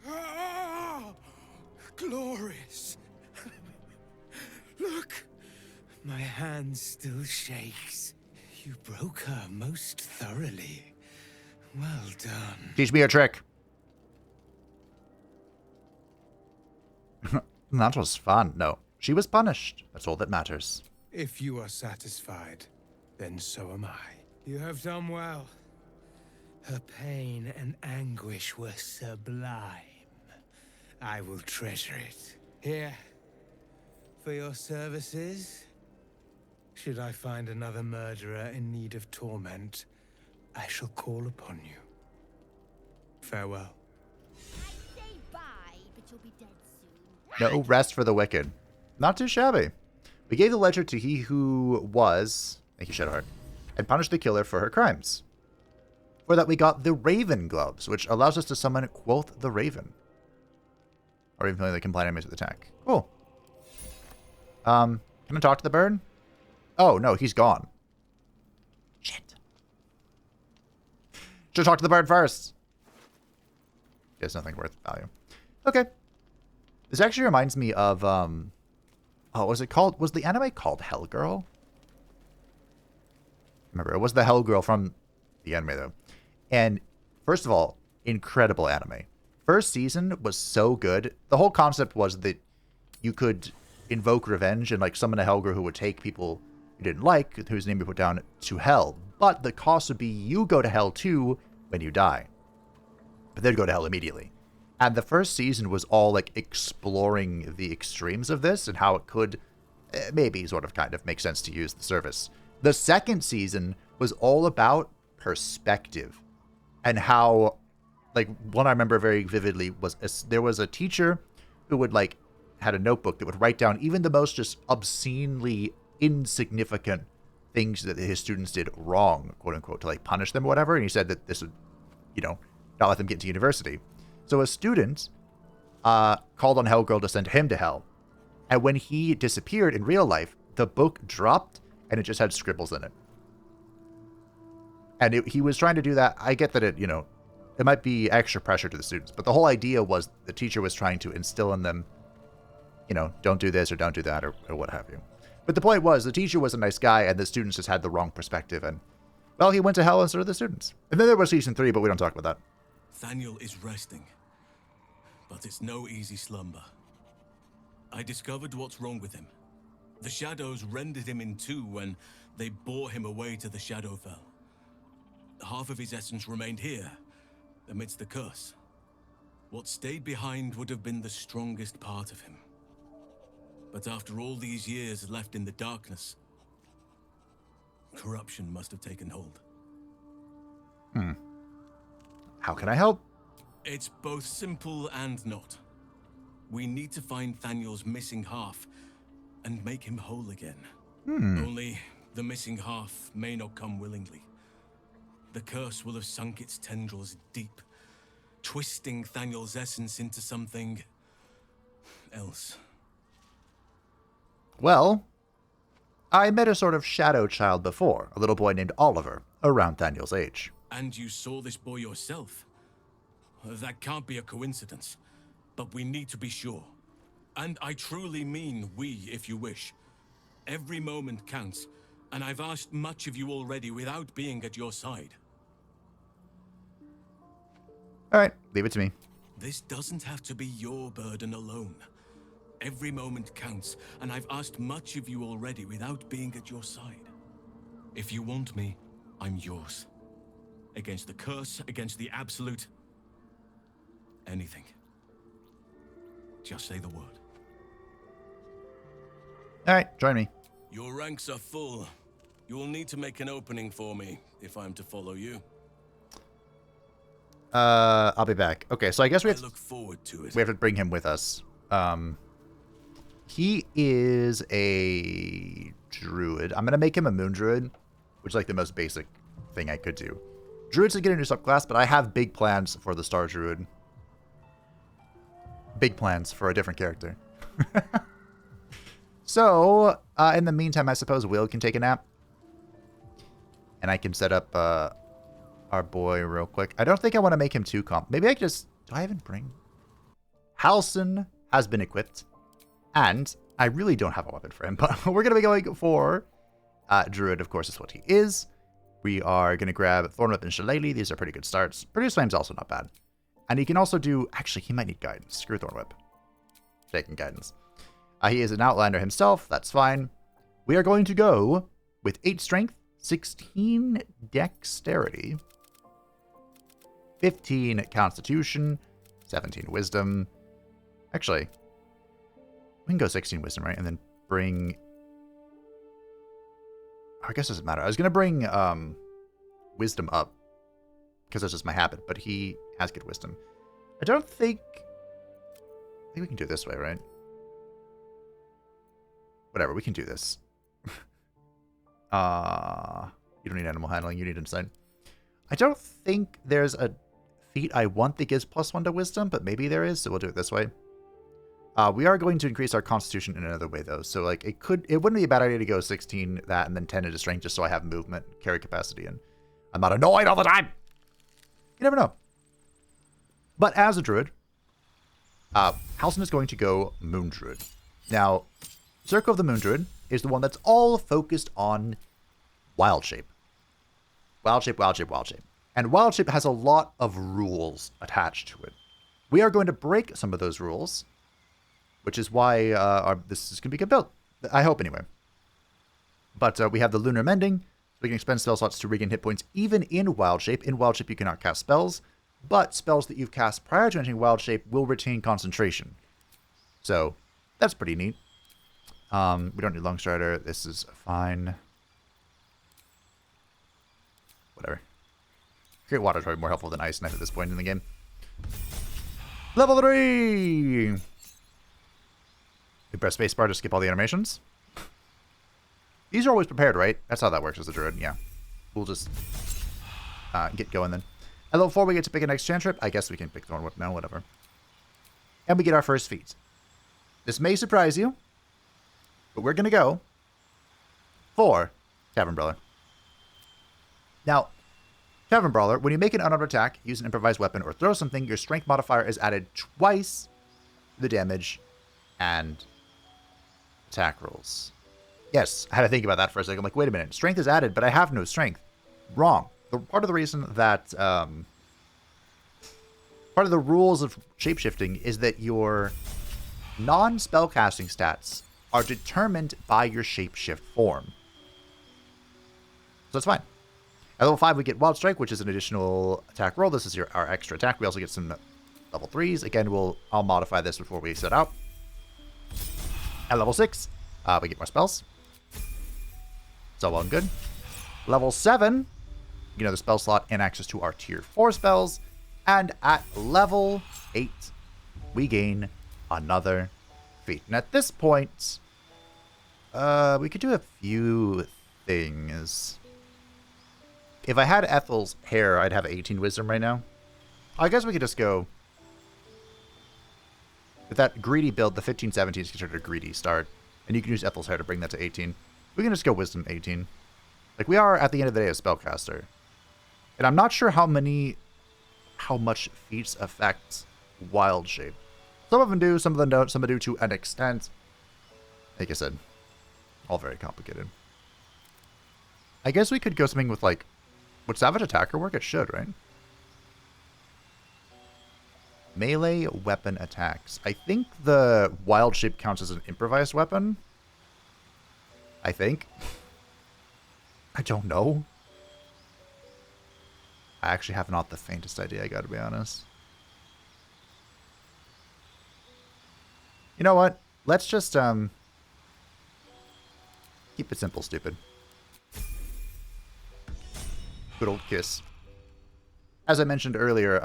Ah, glorious. Look, my hand still shakes. You broke her most thoroughly. Well done. Teach me a trick. That was fun. No, she was punished. That's all that matters. If you are satisfied, then so am I. You have done well. Her pain and anguish were sublime. I will treasure it. Here, for your services, should I find another murderer in need of torment, I shall call upon you. Farewell. I'd say bye, but you'll be dead soon. No rest for the wicked. Not too shabby. We gave the ledger to He Who Was, thank you, Shadowheart, and punished the killer for her crimes. For that, we got the Raven Gloves, which allows us to summon Quoth the Raven. Or even the compliant enemies with attack. Cool. Can I talk to the bird? Oh, no, he's gone. Shit. Should talk to the bird first. There's nothing worth value. Okay. This actually reminds me of, oh, was it called, was the anime called Hellgirl? Remember, it was the Hellgirl from the anime, though. And, first of all, incredible anime. First season was so good. The whole concept was that you could invoke revenge and, like, summon a Hellgirl who would take people you didn't like, whose name you put down, to hell. But the cost would be you go to hell, too, when you die. But they'd go to hell immediately. And the first season was all, like, exploring the extremes of this and how it could maybe sort of kind of make sense to use the service. The second season was all about perspective and how, like, one I remember very vividly was there was a teacher who would, like, had a notebook that would write down even the most just obscenely insignificant things that his students did wrong, quote unquote, to, like, punish them or whatever. And he said that this would, you know, not let them get into university. So a student called on Hellgirl to send him to hell. And when he disappeared in real life, the book dropped and it just had scribbles in it. And he was trying to do that. I get that it, you know, it might be extra pressure to the students, but the whole idea was the teacher was trying to instill in them, you know, don't do this or don't do that or what have you. But the point was the teacher was a nice guy and the students just had the wrong perspective. And, well, he went to hell and so did the students. And then there was season 3, but we don't talk about that. Thaniel is resting, but it's no easy slumber. I discovered what's wrong with him. The shadows rendered him in two when they bore him away to the Shadowfell. Half of his essence remained here, amidst the curse. What stayed behind would have been the strongest part of him. But after all these years left in the darkness, corruption must have taken hold. How can I help? It's both simple and not. We need to find Thaniel's missing half and make him whole again. Only the missing half may not come willingly. The curse will have sunk its tendrils deep, twisting Thaniel's essence into something else. Well, I met a sort of shadow child before, a little boy named Oliver, around Thaniel's age. And you saw this boy yourself? That can't be a coincidence, but we need to be sure. And I truly mean we, if you wish. Every moment counts, and I've asked much of you already without being at your side. Alright, leave it to me. This doesn't have to be your burden alone. Every moment counts, and I've asked much of you already without being at your side. If you want me, I'm yours. Against the curse, against the absolute... anything. Just say the word. Alright, join me. Your ranks are full. You will need to make an opening for me if I'm to follow you. I'll be back. Okay, so I guess we have I look forward to it. we have to bring him with us. He is a druid. I'm gonna make him a moon druid, which is like the most basic thing I could do. Druids to get a new subclass, but I have big plans for the star druid. Big plans for a different character. So, in the meantime, I suppose Will can take a nap. And I can set up our boy real quick. I don't think I want to make him too comp. Maybe I could just... Do I even bring... Halsin has been equipped. And I really don't have a weapon for him. But we're going to be going for... Druid, of course, is what he is. We are going to grab Thorn Whip and Shillelagh. These are pretty good starts. Produce Flame's also not bad. And he can also do... Actually, he might need guidance. Screw Thorn Whip. Taking guidance. He is an outlander himself. That's fine. We are going to go with 8 strength, 16 dexterity, 15 constitution, 17 wisdom. Actually, we can go 16 wisdom, right? And then bring... I guess it doesn't matter. I was going to bring wisdom up because that's just my habit, but he has good wisdom. I think we can do it this way, right? Whatever, we can do this. You don't need animal handling, you need insight. I don't think there's a feat I want that gives +1 to wisdom, but maybe there is, so we'll do it this way. We are going to increase our constitution in another way, though. So, like, it wouldn't be a bad idea to go 16 that and then 10 into strength just so I have movement, carry capacity, and I'm not annoyed all the time. You never know. But as a druid, Halsin is going to go moon druid. Now, Circle of the Moon Druid is the one that's all focused on wild shape. Wild shape, wild shape, wild shape. And wild shape has a lot of rules attached to it. We are going to break some of those rules, which is why this is going to be a good build. I hope, anyway. But we have the Lunar Mending. We can expend spell slots to regain hit points even in wild shape. In wild shape, you cannot cast spells, but spells that you've cast prior to entering wild shape will retain concentration. So, that's pretty neat. We don't need Longstrider. This is fine. Whatever. Great Water is probably more helpful than Ice Knife at this point in the game. Level 3! We press spacebar to skip all the animations. These are always prepared, right? That's how that works as a druid, yeah. We'll just get going then. At level 4, we get to pick a next cantrip. I guess we can pick Thorn Whip now, whatever. And we get our first feat. This may surprise you, but we're going to go for Tavern Brawler. Now, Tavern Brawler, when you make an unarmed attack, use an improvised weapon, or throw something, your strength modifier is added twice to the damage and attack rolls. Yes, I had to think about that for a second. I'm like, wait a minute. Strength is added, but I have no strength. Wrong. Part of the reason that... part of the rules of shapeshifting is that your non-spellcasting stats are determined by your shapeshift form. So that's fine. At level 5, we get Wild Strike, which is an additional attack roll. This is our extra attack. We also get some level 3s. Again, I'll modify this before we set out. At level 6, we get more spells. It's all well and good. Level 7, you know, the spell slot and access to our tier 4 spells. And at level 8, we gain another feat. And at this point, we could do a few things. If I had Ethel's hair, I'd have 18 wisdom right now. I guess we could just go with that greedy build. The 15-17 is considered a greedy start, and you can use Ethel's hair to bring that to 18. We can just go wisdom 18. Like, we are at the end of the day a spellcaster, and I'm not sure how much feats affect wild shape. Some of them do, some of them don't, some of them do to an extent. Like I said, all very complicated. I guess we could go something with, like, would Savage Attacker work? It should, right? Melee weapon attacks. I think the wild shape counts as an improvised weapon. I think. I don't know. I actually have not the faintest idea, I gotta be honest. You know what? Let's just, keep it simple, stupid. Good old kiss. As I mentioned earlier,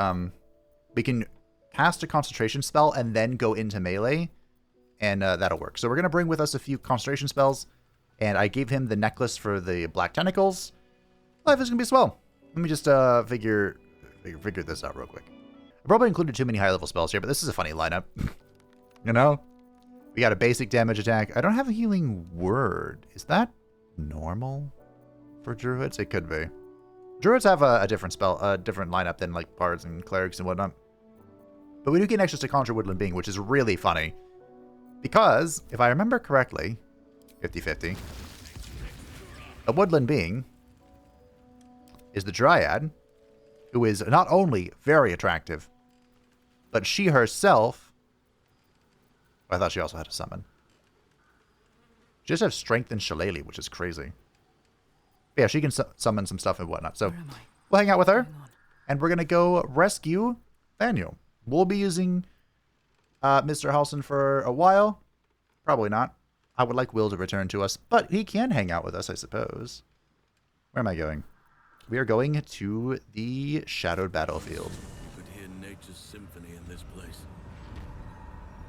we can cast a concentration spell and then go into melee, and that'll work. So we're going to bring with us a few concentration spells, and I gave him the necklace for the black tentacles. Life is going to be swell. Let me just figure this out real quick. I probably included too many high-level spells here, but this is a funny lineup. You know? We got a basic damage attack. I don't have a healing word. Is that normal for druids? It could be. Druids have a different spell, a different lineup than like bards and clerics and whatnot. But we do get access to Conjure Woodland Being, which is really funny. Because, if I remember correctly, 50-50, a Woodland Being is the Dryad, who is not only very attractive, but she herself... I thought she also had a summon. She just has strength and shillelagh, which is crazy. But yeah, she can summon some stuff and whatnot. So we'll hang out with her, and we're going to go rescue Daniel. We'll be using Mr. Halsin for a while. Probably not. I would like Will to return to us, but he can hang out with us, I suppose. Where am I going? We are going to the Shadowed Battlefield. You could hear nature's symphony in this place.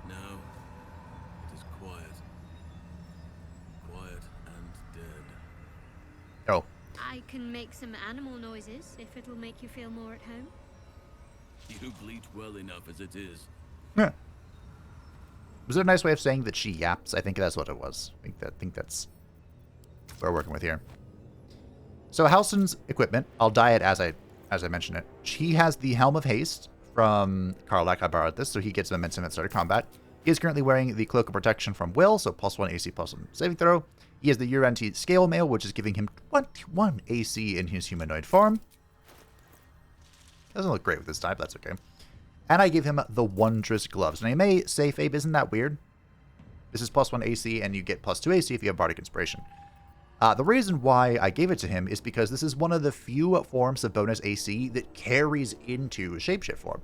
Now, it is quiet. Quiet and dead. Oh. I can make some animal noises if it'll make you feel more at home. You bleat well enough as it is. Yeah. Was it a nice way of saying that she yaps? I think that's what it was. I think that's what we're working with here. So Halsin's equipment, I'll dye it as I mentioned it. He has the Helm of Haste from Karlak. I borrowed this, so he gets momentum at start of combat. He is currently wearing the Cloak of Protection from Will, so +1 AC, +1 saving throw. He has the Uranti Scale Mail, which is giving him 21 AC in his humanoid form. Doesn't look great with this type, that's okay. And I give him the Wondrous Gloves. And I may say, Fabe, isn't that weird? This is +1 AC, and you get +2 AC if you have Bardic Inspiration. The reason why I gave it to him is because this is one of the few forms of bonus AC that carries into Shapeshift form.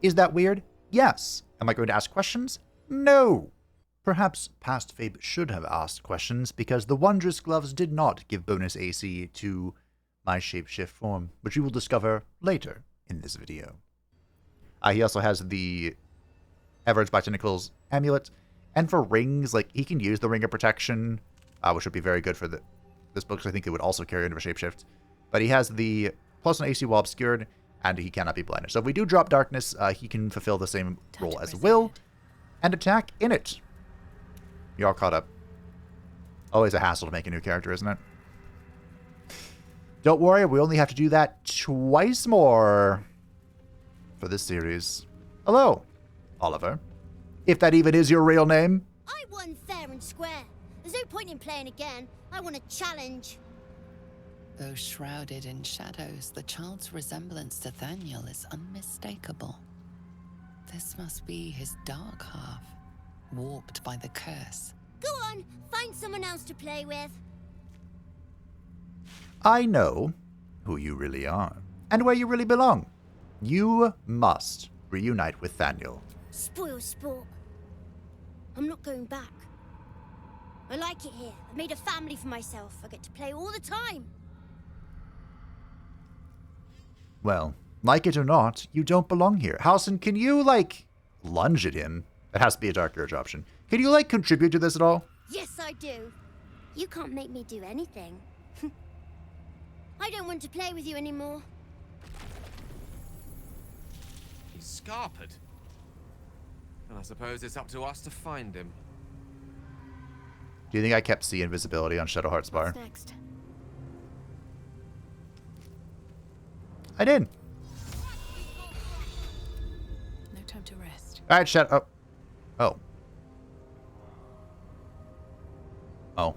Is that weird? Yes. Am I going to ask questions? No. Perhaps past Fabe should have asked questions, because the Wondrous Gloves did not give bonus AC to my Shapeshift form, which you will discover later in this video. He also has the Everard's Black Tentacles amulet, and for rings, like, he can use the Ring of Protection, which would be very good for this book, because I think it would also carry into a Shapeshift. But he has the +1 AC while obscured, and he cannot be blinded. So if we do drop Darkness, he can fulfill the same role as Will, and attack in it. You all caught up. Always a hassle to make a new character, isn't it? Don't worry, we only have to do that twice more for this series. Hello, Oliver. If that even is your real name. I won fair and square. There's no point in playing again. I want a challenge. Though shrouded in shadows, the child's resemblance to Daniel is unmistakable. This must be his dark half, warped by the curse. Go on, find someone else to play with. I know who you really are, and where you really belong. You must reunite with Daniel. Spoil sport. I'm not going back. I like it here. I made a family for myself. I get to play all the time. Well, like it or not, you don't belong here. Halsin, can you, like, lunge at him? It has to be a Dark Urge option. Can you, like, contribute to this at all? Yes, I do. You can't make me do anything. I don't want to play with you anymore. He's scarpered. And I suppose it's up to us to find him. Do you think I kept C invisibility on Shadowheart's bar? What's next? I did. No time to rest. All right, shut up. Oh. Oh.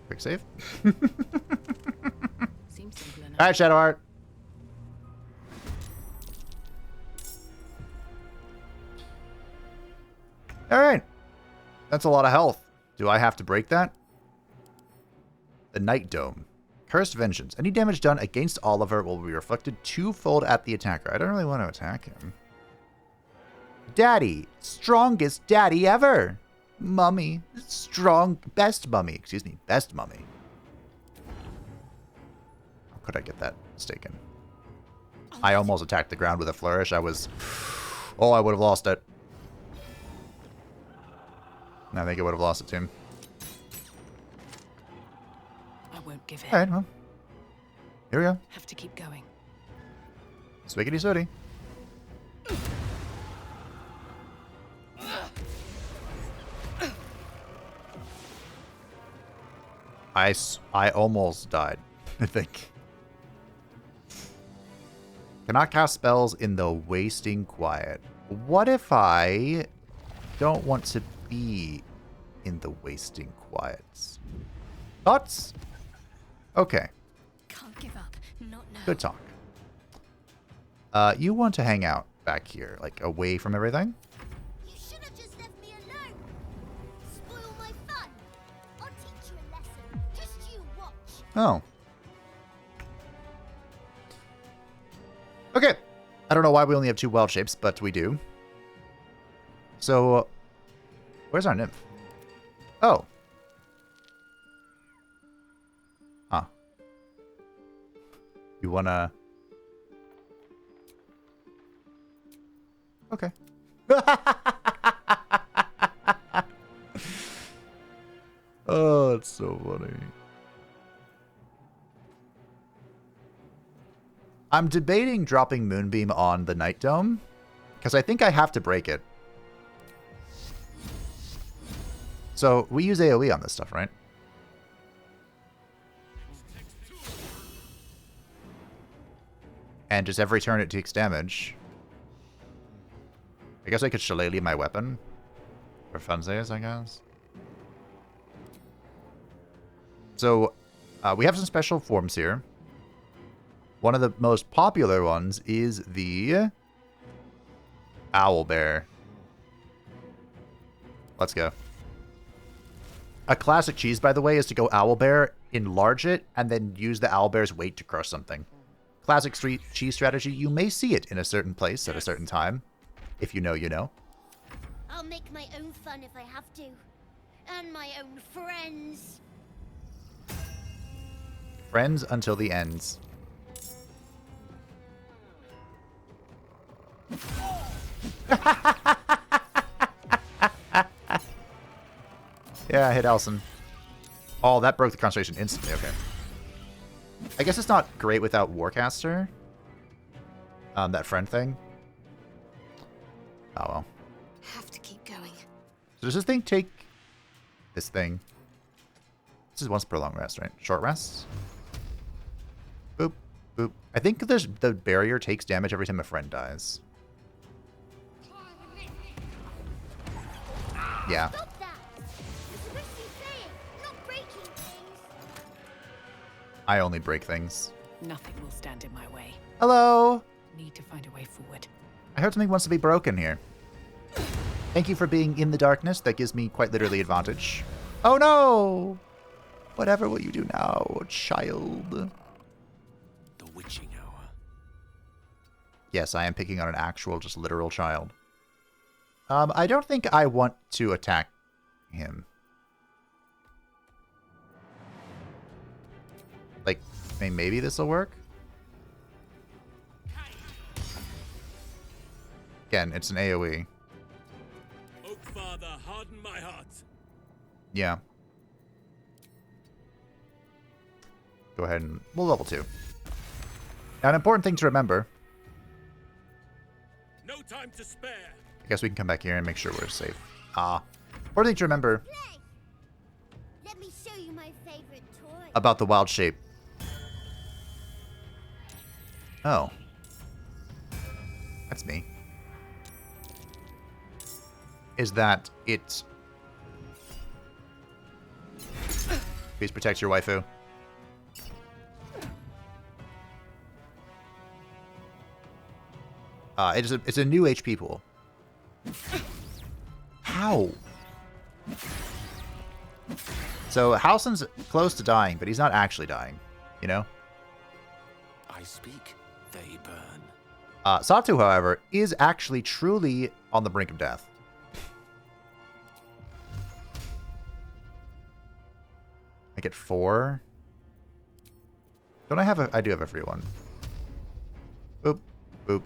Quick save. Seems simple enough. All right, Shadowheart. Alright. That's a lot of health. Do I have to break that? The Night Dome. Cursed Vengeance. Any damage done against Oliver will be reflected twofold at the attacker. I don't really want to attack him. Daddy. Strongest daddy ever. Mummy. Best mummy. Excuse me. Best mummy. How could I get that mistaken? I almost attacked the ground with a flourish. I was... Oh, I would have lost it. I think I would have lost it to him. I won't give in. Alright, well. Here we go. Have to keep going. Swiggity sooty. I almost died, I think. Cannot cast spells in the Wasting Quiet. What if I don't want to be in the Wasting Quiets? Thoughts? Okay. Can't give up. Not now. Good talk. You want to hang out back here, like away from everything? You should have just left me alone. Spoil my fun. I'll teach you a lesson. Just you watch. Oh. Okay. I don't know why we only have 2 wild shapes, but we do. So, where's our nymph? Oh. Huh. You wanna... Okay. Oh, it's so funny. I'm debating dropping Moonbeam on the Night Dome, because I think I have to break it. So, we use AoE on this stuff, right? And just every turn it takes damage. I guess I could Shillelagh my weapon. For funsies, I guess. So, we have some special forms here. One of the most popular ones is the Owlbear. Let's go. A classic cheese, by the way, is to go Owlbear, enlarge it, and then use the Owlbear's weight to crush something. Classic street cheese strategy. You may see it in a certain place at a certain time. If you know, you know. I'll make my own fun if I have to. And my own friends. Friends until the ends. Yeah, I hit Halsin. Oh, that broke the concentration instantly. Okay. I guess it's not great without Warcaster. That friend thing. Oh well. Have to keep going. So does this thing take this thing? This is once per long rest, right? Short rest. Boop, boop. I think the barrier takes damage every time a friend dies. Yeah. Stop that! You're supposed to be saying, not breaking things. I only break things. Nothing will stand in my way. Hello. Need to find a way forward. I heard something wants to be broken here. Thank you for being in the darkness. That gives me quite literally advantage. Oh no! Whatever will you do now, child? The witching hour. Yes, I am picking on an actual, just literal child. I don't think I want to attack him. Like, maybe this will work? Again, it's an AoE. Oak Father, harden my heart. Yeah. Go ahead and we'll level 2. Now, an important thing to remember. No time to spare. I guess we can come back here and make sure we're safe. Important thing to remember Play. Let me show you my favorite toy. about the wild shape. Oh. That's me. Is that it... Please protect your waifu. It's a new HP pool. How Ow. So Halsin's close to dying, but he's not actually dying, you know? I speak, they burn. Satu, however, is actually truly on the brink of death. I get 4. Don't I have a... I do have a free one. Boop. Boop.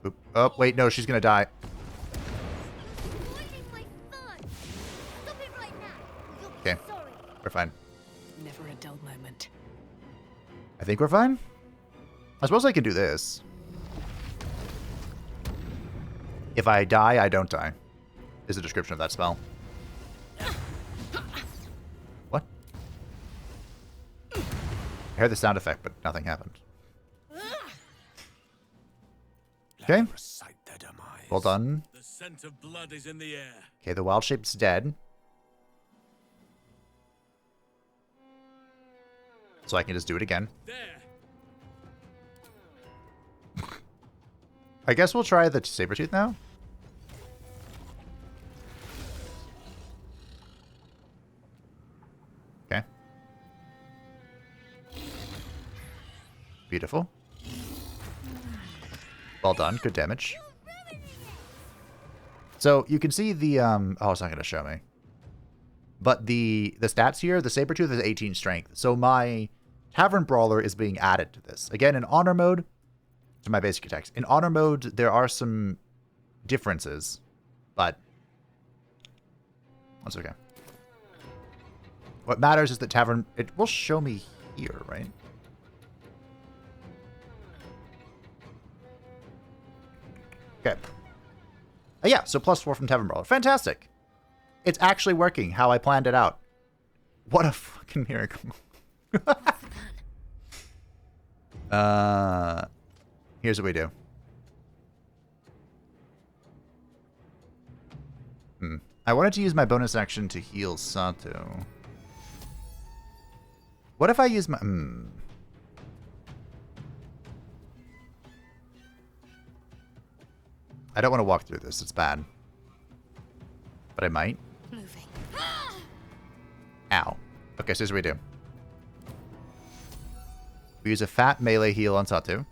Boop. Oh, wait, no, she's gonna die. Okay, we're fine. Never a dull moment. I think we're fine. I suppose I can do this. If I die, I don't die. Is the description of that spell. What? I heard the sound effect, but nothing happened. Okay. Well done. The scent of blood is in the air. Okay, the wild shape's dead. So I can just do it again. There. I guess we'll try the Sabretooth now. Okay. Beautiful. Well done. Good damage. So you can see the oh, it's not going to show me. But the stats here, the Sabretooth is 18 strength. So my Tavern Brawler is being added to this. Again, in Honor mode, to my basic attacks. In Honor mode, there are some differences, but that's okay. What matters is that Tavern... It will show me here, right? Okay. Yeah, so +4 from Tavern Brawler. Fantastic. It's actually working how I planned it out. What a fucking miracle. Here's what we do. I wanted to use my bonus action to heal Sato. What if I use my... I don't want to walk through this. It's bad. But I might. Moving. Ow. Okay, so here's what we do. We use a fat melee heal on Satu.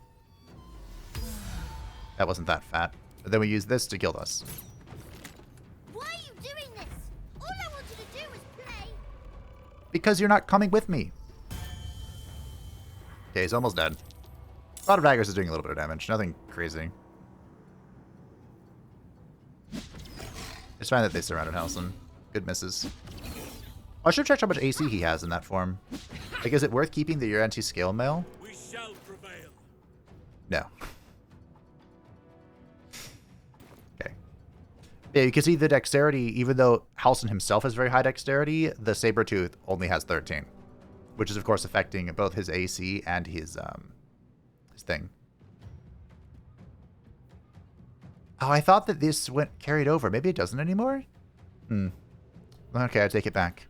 That wasn't that fat. But then we use this to kill us. Why are you doing this? All I wanted to do was play. Because you're not coming with me. Okay, he's almost dead. A lot of daggers is doing a little bit of damage. Nothing crazy. It's fine that they surrounded Halsin. Good misses. I should have checked how much AC he has in that form. Like, is it worth keeping the anti-scale mail? We shall prevail. No. Okay. Yeah, you can see the dexterity, even though Halsin himself has very high dexterity, the Sabretooth only has 13. Which is, of course, affecting both his AC and his thing. Oh, I thought that this went carried over. Maybe it doesn't anymore? Okay, I take it back.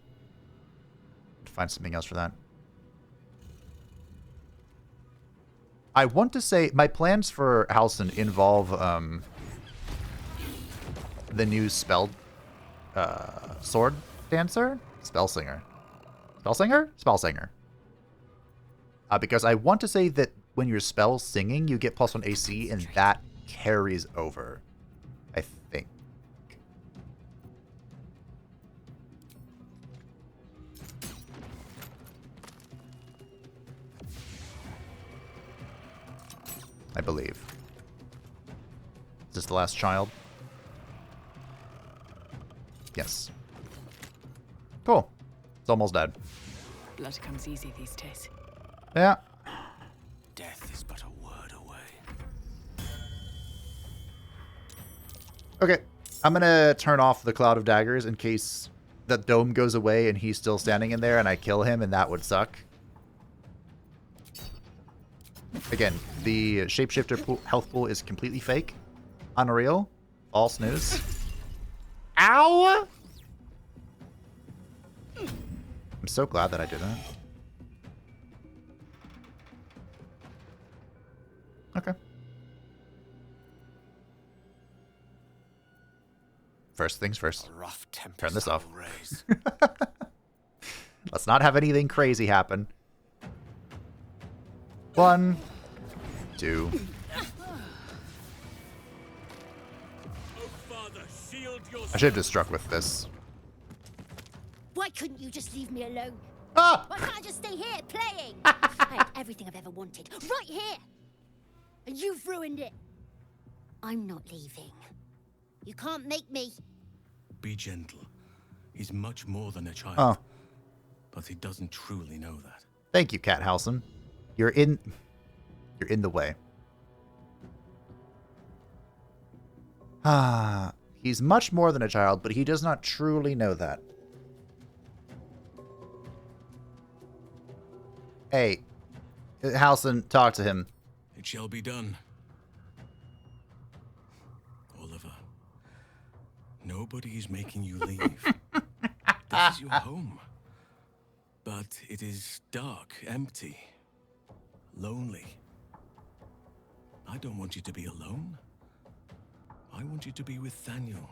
Find something else for that. I want to say my plans for Halsin involve the new spell sword dancer? Spellsinger. Spellsinger? Spellsinger. Because I want to say that when you're spell singing, you get +1 AC, and that carries over. I think. I believe. Is this the last child? Yes. Cool. It's almost dead. Blood comes easy these days. Yeah. Death is but a word away. Okay. I'm going to turn off the Cloud of Daggers in case that dome goes away and he's still standing in there and I kill him, and that would suck. Again, the shapeshifter health pool is completely fake. Unreal. False news. Ow! I'm so glad that I did that. Okay. first things first. A rough tempest Turn this off. I will raise. Let's not have anything crazy happen. 1, 2. I should have just struck with this. Why couldn't you just leave me alone? Ah! Why can't I just stay here playing? I had everything I've ever wanted, right here. And you've ruined it. I'm not leaving. You can't make me. Be gentle. He's much more than a child. Oh. But he doesn't truly know that. Thank you, Cat Halsin. You're in the way. Ah, he's much more than a child, but he does not truly know that. Hey, Halsin, talk to him. It shall be done. Oliver, nobody is making you leave. This is your home. But it is dark, empty, lonely. I don't want you to be alone. I want you to be with Thaniel.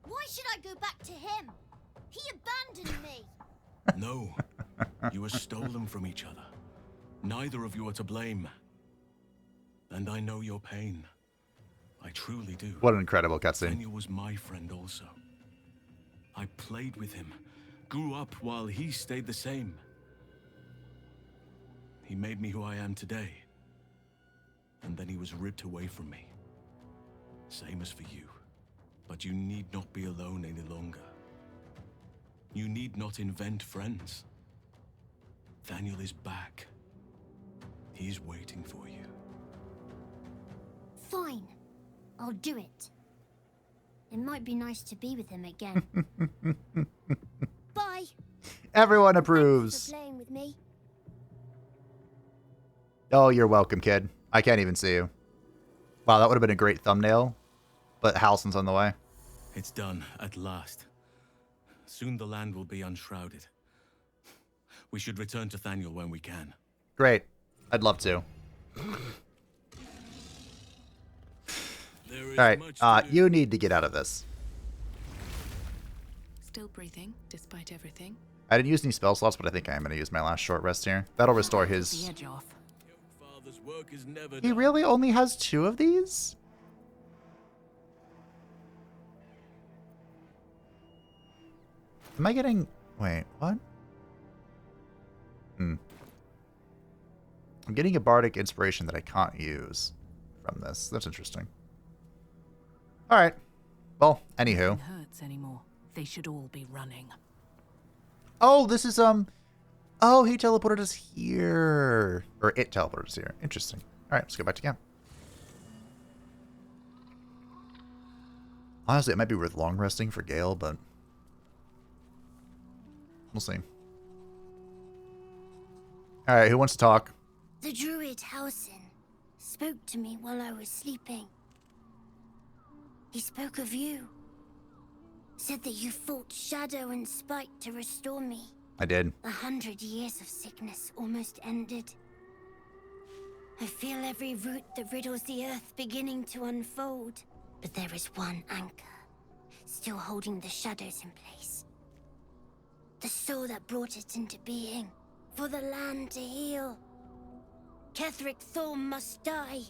Why should I go back to him? He abandoned me. No, you were stolen from each other. Neither of you are to blame. And I know your pain. I truly do. What an incredible cutscene. Thaniel was my friend also. I played with him, grew up while he stayed the same. He made me who I am today. And then he was ripped away from me. Same as for you. But you need not be alone any longer. You need not invent friends. Thaniel is back. He's waiting for you. Fine. I'll do it. It might be nice to be with him again. Bye. Everyone Thanks approves. for playing with me. Oh, you're welcome, kid. I can't even see you. Wow, that would have been a great thumbnail. But Halsin's on the way. It's done, at last. Soon the land will be unshrouded. We should return to Thaniel when we can. Great. I'd love to. Alright, you need to get out of this. Still breathing, despite everything. I didn't use any spell slots, but I think I am going to use my last short rest here. That'll restore The his... edge off. Father's work is never He done. really only has 2 of these? Am I getting... Wait, what? I'm getting a bardic inspiration that I can't use from this. That's interesting. Alright. Well, anywho. Nothing hurts anymore. They should all be running. Oh, this is, Oh, he teleported us here. Or it teleported us here. Interesting. Alright, let's go back to camp. Honestly, it might be worth long resting for Gale, but... We'll see. Alright, who wants to talk? The druid Halsin spoke to me while I was sleeping. He spoke of you. Said that you fought shadow and spite to restore me. I did. 100 years of sickness almost ended. I feel every root that riddles the earth beginning to unfold. But there is one anchor, still holding the shadows in place. The soul that brought it into being, for the land to heal. Ketheric Thorm must die.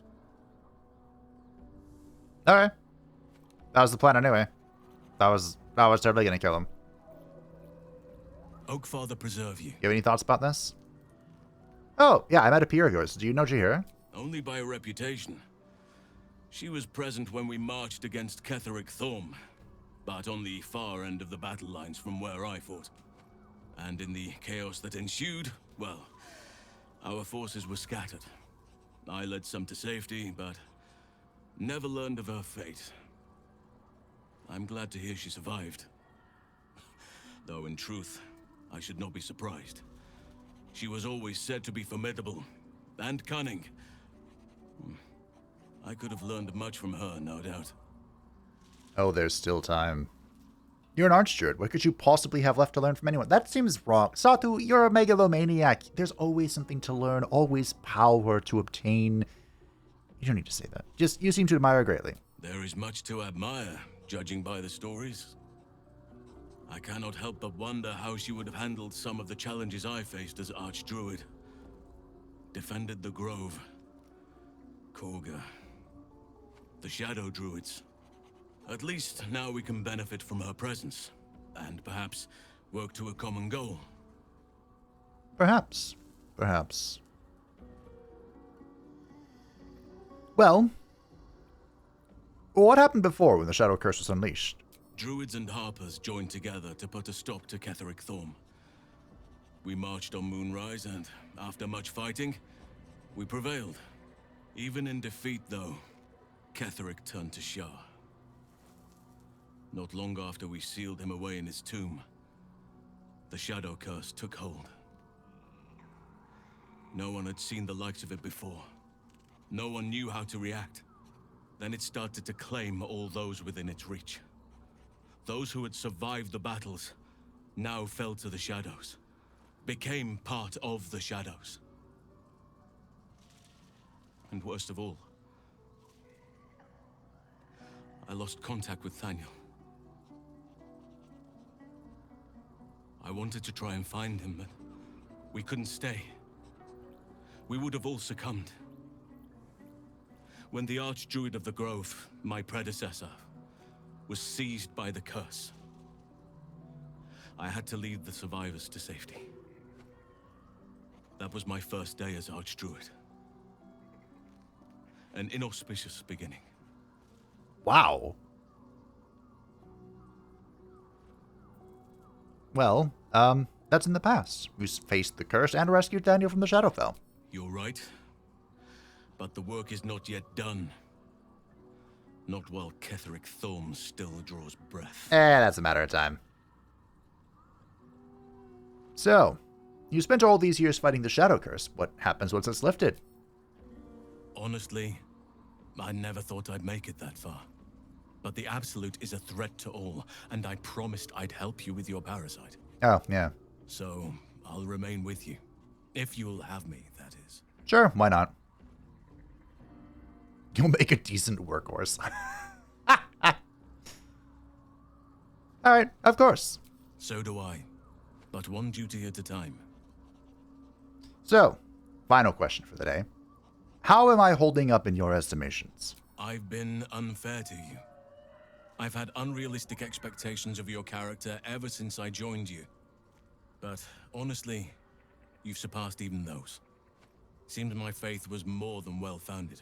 Alright. That was the plan anyway. That was totally gonna kill him. Oakfather preserve you. You have any thoughts about this? Oh, yeah, I met a peer of yours. Do you know Jahira? Only by reputation. She was present when we marched against Ketheric Thorm, but on the far end of the battle lines from where I fought. And in the chaos that ensued, well, our forces were scattered. I led some to safety, but never learned of her fate. I'm glad to hear she survived. Though in truth, I should not be surprised. She was always said to be formidable and cunning. I could have learned much from her, no doubt. Oh, there's still time. You're an ArchDruid. What could you possibly have left to learn from anyone? That seems wrong. Satu, you're a megalomaniac. There's always something to learn, always power to obtain. You don't need to say that. Just, you seem to admire her greatly. There is much to admire, judging by the stories. I cannot help but wonder how she would have handled some of the challenges I faced as ArchDruid. Defended the Grove, Korga, the Shadow Druids. At least now we can benefit from her presence, and perhaps work to a common goal. Perhaps. Perhaps. Well, what happened before when the Shadow Curse was unleashed? Druids and Harpers joined together to put a stop to Ketheric Thorm. We marched on Moonrise, and after much fighting, we prevailed. Even in defeat, though, Ketheric turned to Shah. Not long after we sealed him away in his tomb, the Shadow Curse took hold. No one had seen the likes of it before. No one knew how to react. Then it started to claim all those within its reach. Those who had survived the battles now fell to the shadows, became part of the shadows. And worst of all, I lost contact with Thaniel. I wanted to try and find him, but we couldn't stay. We would have all succumbed. When the ArchDruid of the Grove, my predecessor, was seized by the curse, I had to lead the survivors to safety. That was my first day as ArchDruid. An inauspicious beginning. Wow. Well, that's in the past. We faced the curse and rescued Daniel from the Shadowfell. You're right. But the work is not yet done. Not while Ketheric Thorm still draws breath. That's a matter of time. So, you spent all these years fighting the Shadow Curse. What happens once it's lifted? Honestly, I never thought I'd make it that far. But the Absolute is a threat to all, and I promised I'd help you with your parasite. Oh, yeah. So, I'll remain with you. If you'll have me, that is. Sure, why not? You'll make a decent workhorse. Alright, of course. So do I. But one duty at a time. So, final question for the day. How am I holding up in your estimations? I've been unfair to you. I've had unrealistic expectations of your character ever since I joined you. But honestly, you've surpassed even those. Seems my faith was more than well-founded.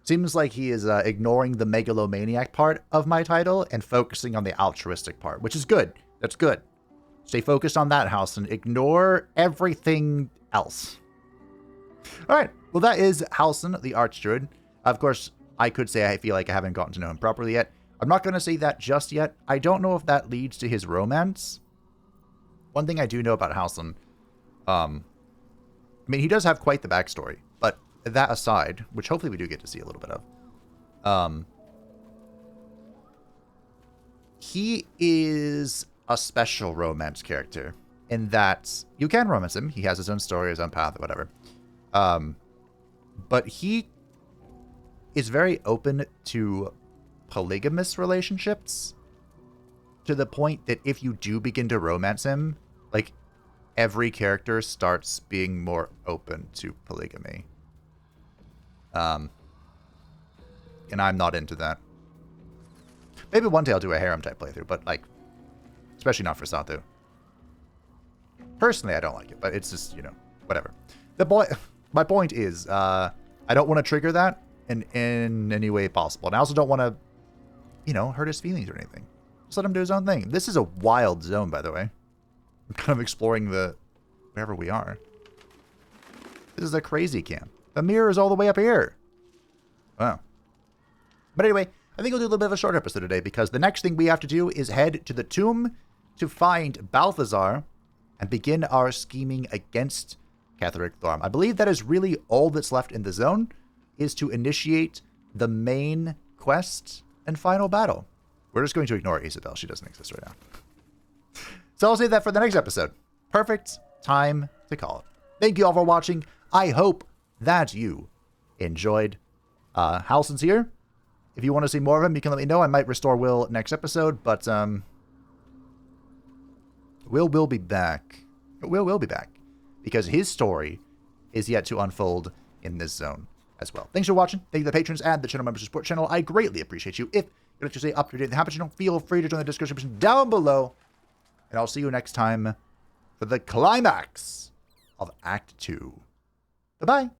Seems like he is ignoring the megalomaniac part of my title and focusing on the altruistic part, which is good. That's good. Stay focused on that, Halsin. Ignore everything else. All right. Well, that is Halsin, the ArchDruid. Of course, I could say I feel like I haven't gotten to know him properly yet. I'm not going to say that just yet. I don't know if that leads to his romance. One thing I do know about Halsin, I mean, he does have quite the backstory, but that aside, which hopefully we do get to see a little bit of, he is a special romance character in that you can romance him. He has his own story, his own path, or whatever. But he is very open to polygamous relationships to the point that if you do begin to romance him, like, every character starts being more open to polygamy. And I'm not into that. Maybe one day I'll do a harem type playthrough, but, like, especially not for Satu. Personally, I don't like it, but it's just, you know, whatever. My point is, I don't want to trigger that in any way possible. And I also don't want to, you know, hurt his feelings or anything. Just let him do his own thing. This is a wild zone, by the way. I'm kind of exploring wherever we are. This is a crazy camp. The mirror is all the way up here. Wow. But anyway, I think we'll do a little bit of a short episode today because the next thing we have to do is head to the tomb to find Balthazar and begin our scheming against Ketheric Thorm. I believe that is really all that's left in the zone, is to initiate the main quest and final battle. We're just going to ignore Isabel. She doesn't exist right now. So I'll save that for the next episode. Perfect time to call it. Thank you all for watching. I hope that you enjoyed. Halsin's here. If you want to see more of him, you can let me know. I might restore Will next episode, but Will be back. Will be back. Because his story is yet to unfold in this zone as well. Thanks for watching. Thank you to the patrons and the channel members who support channel. I greatly appreciate you. If you'd like to stay up to date with the Happy Channel, feel free to join the discussion section down below. And I'll see you next time for the climax of Act 2. Bye-bye.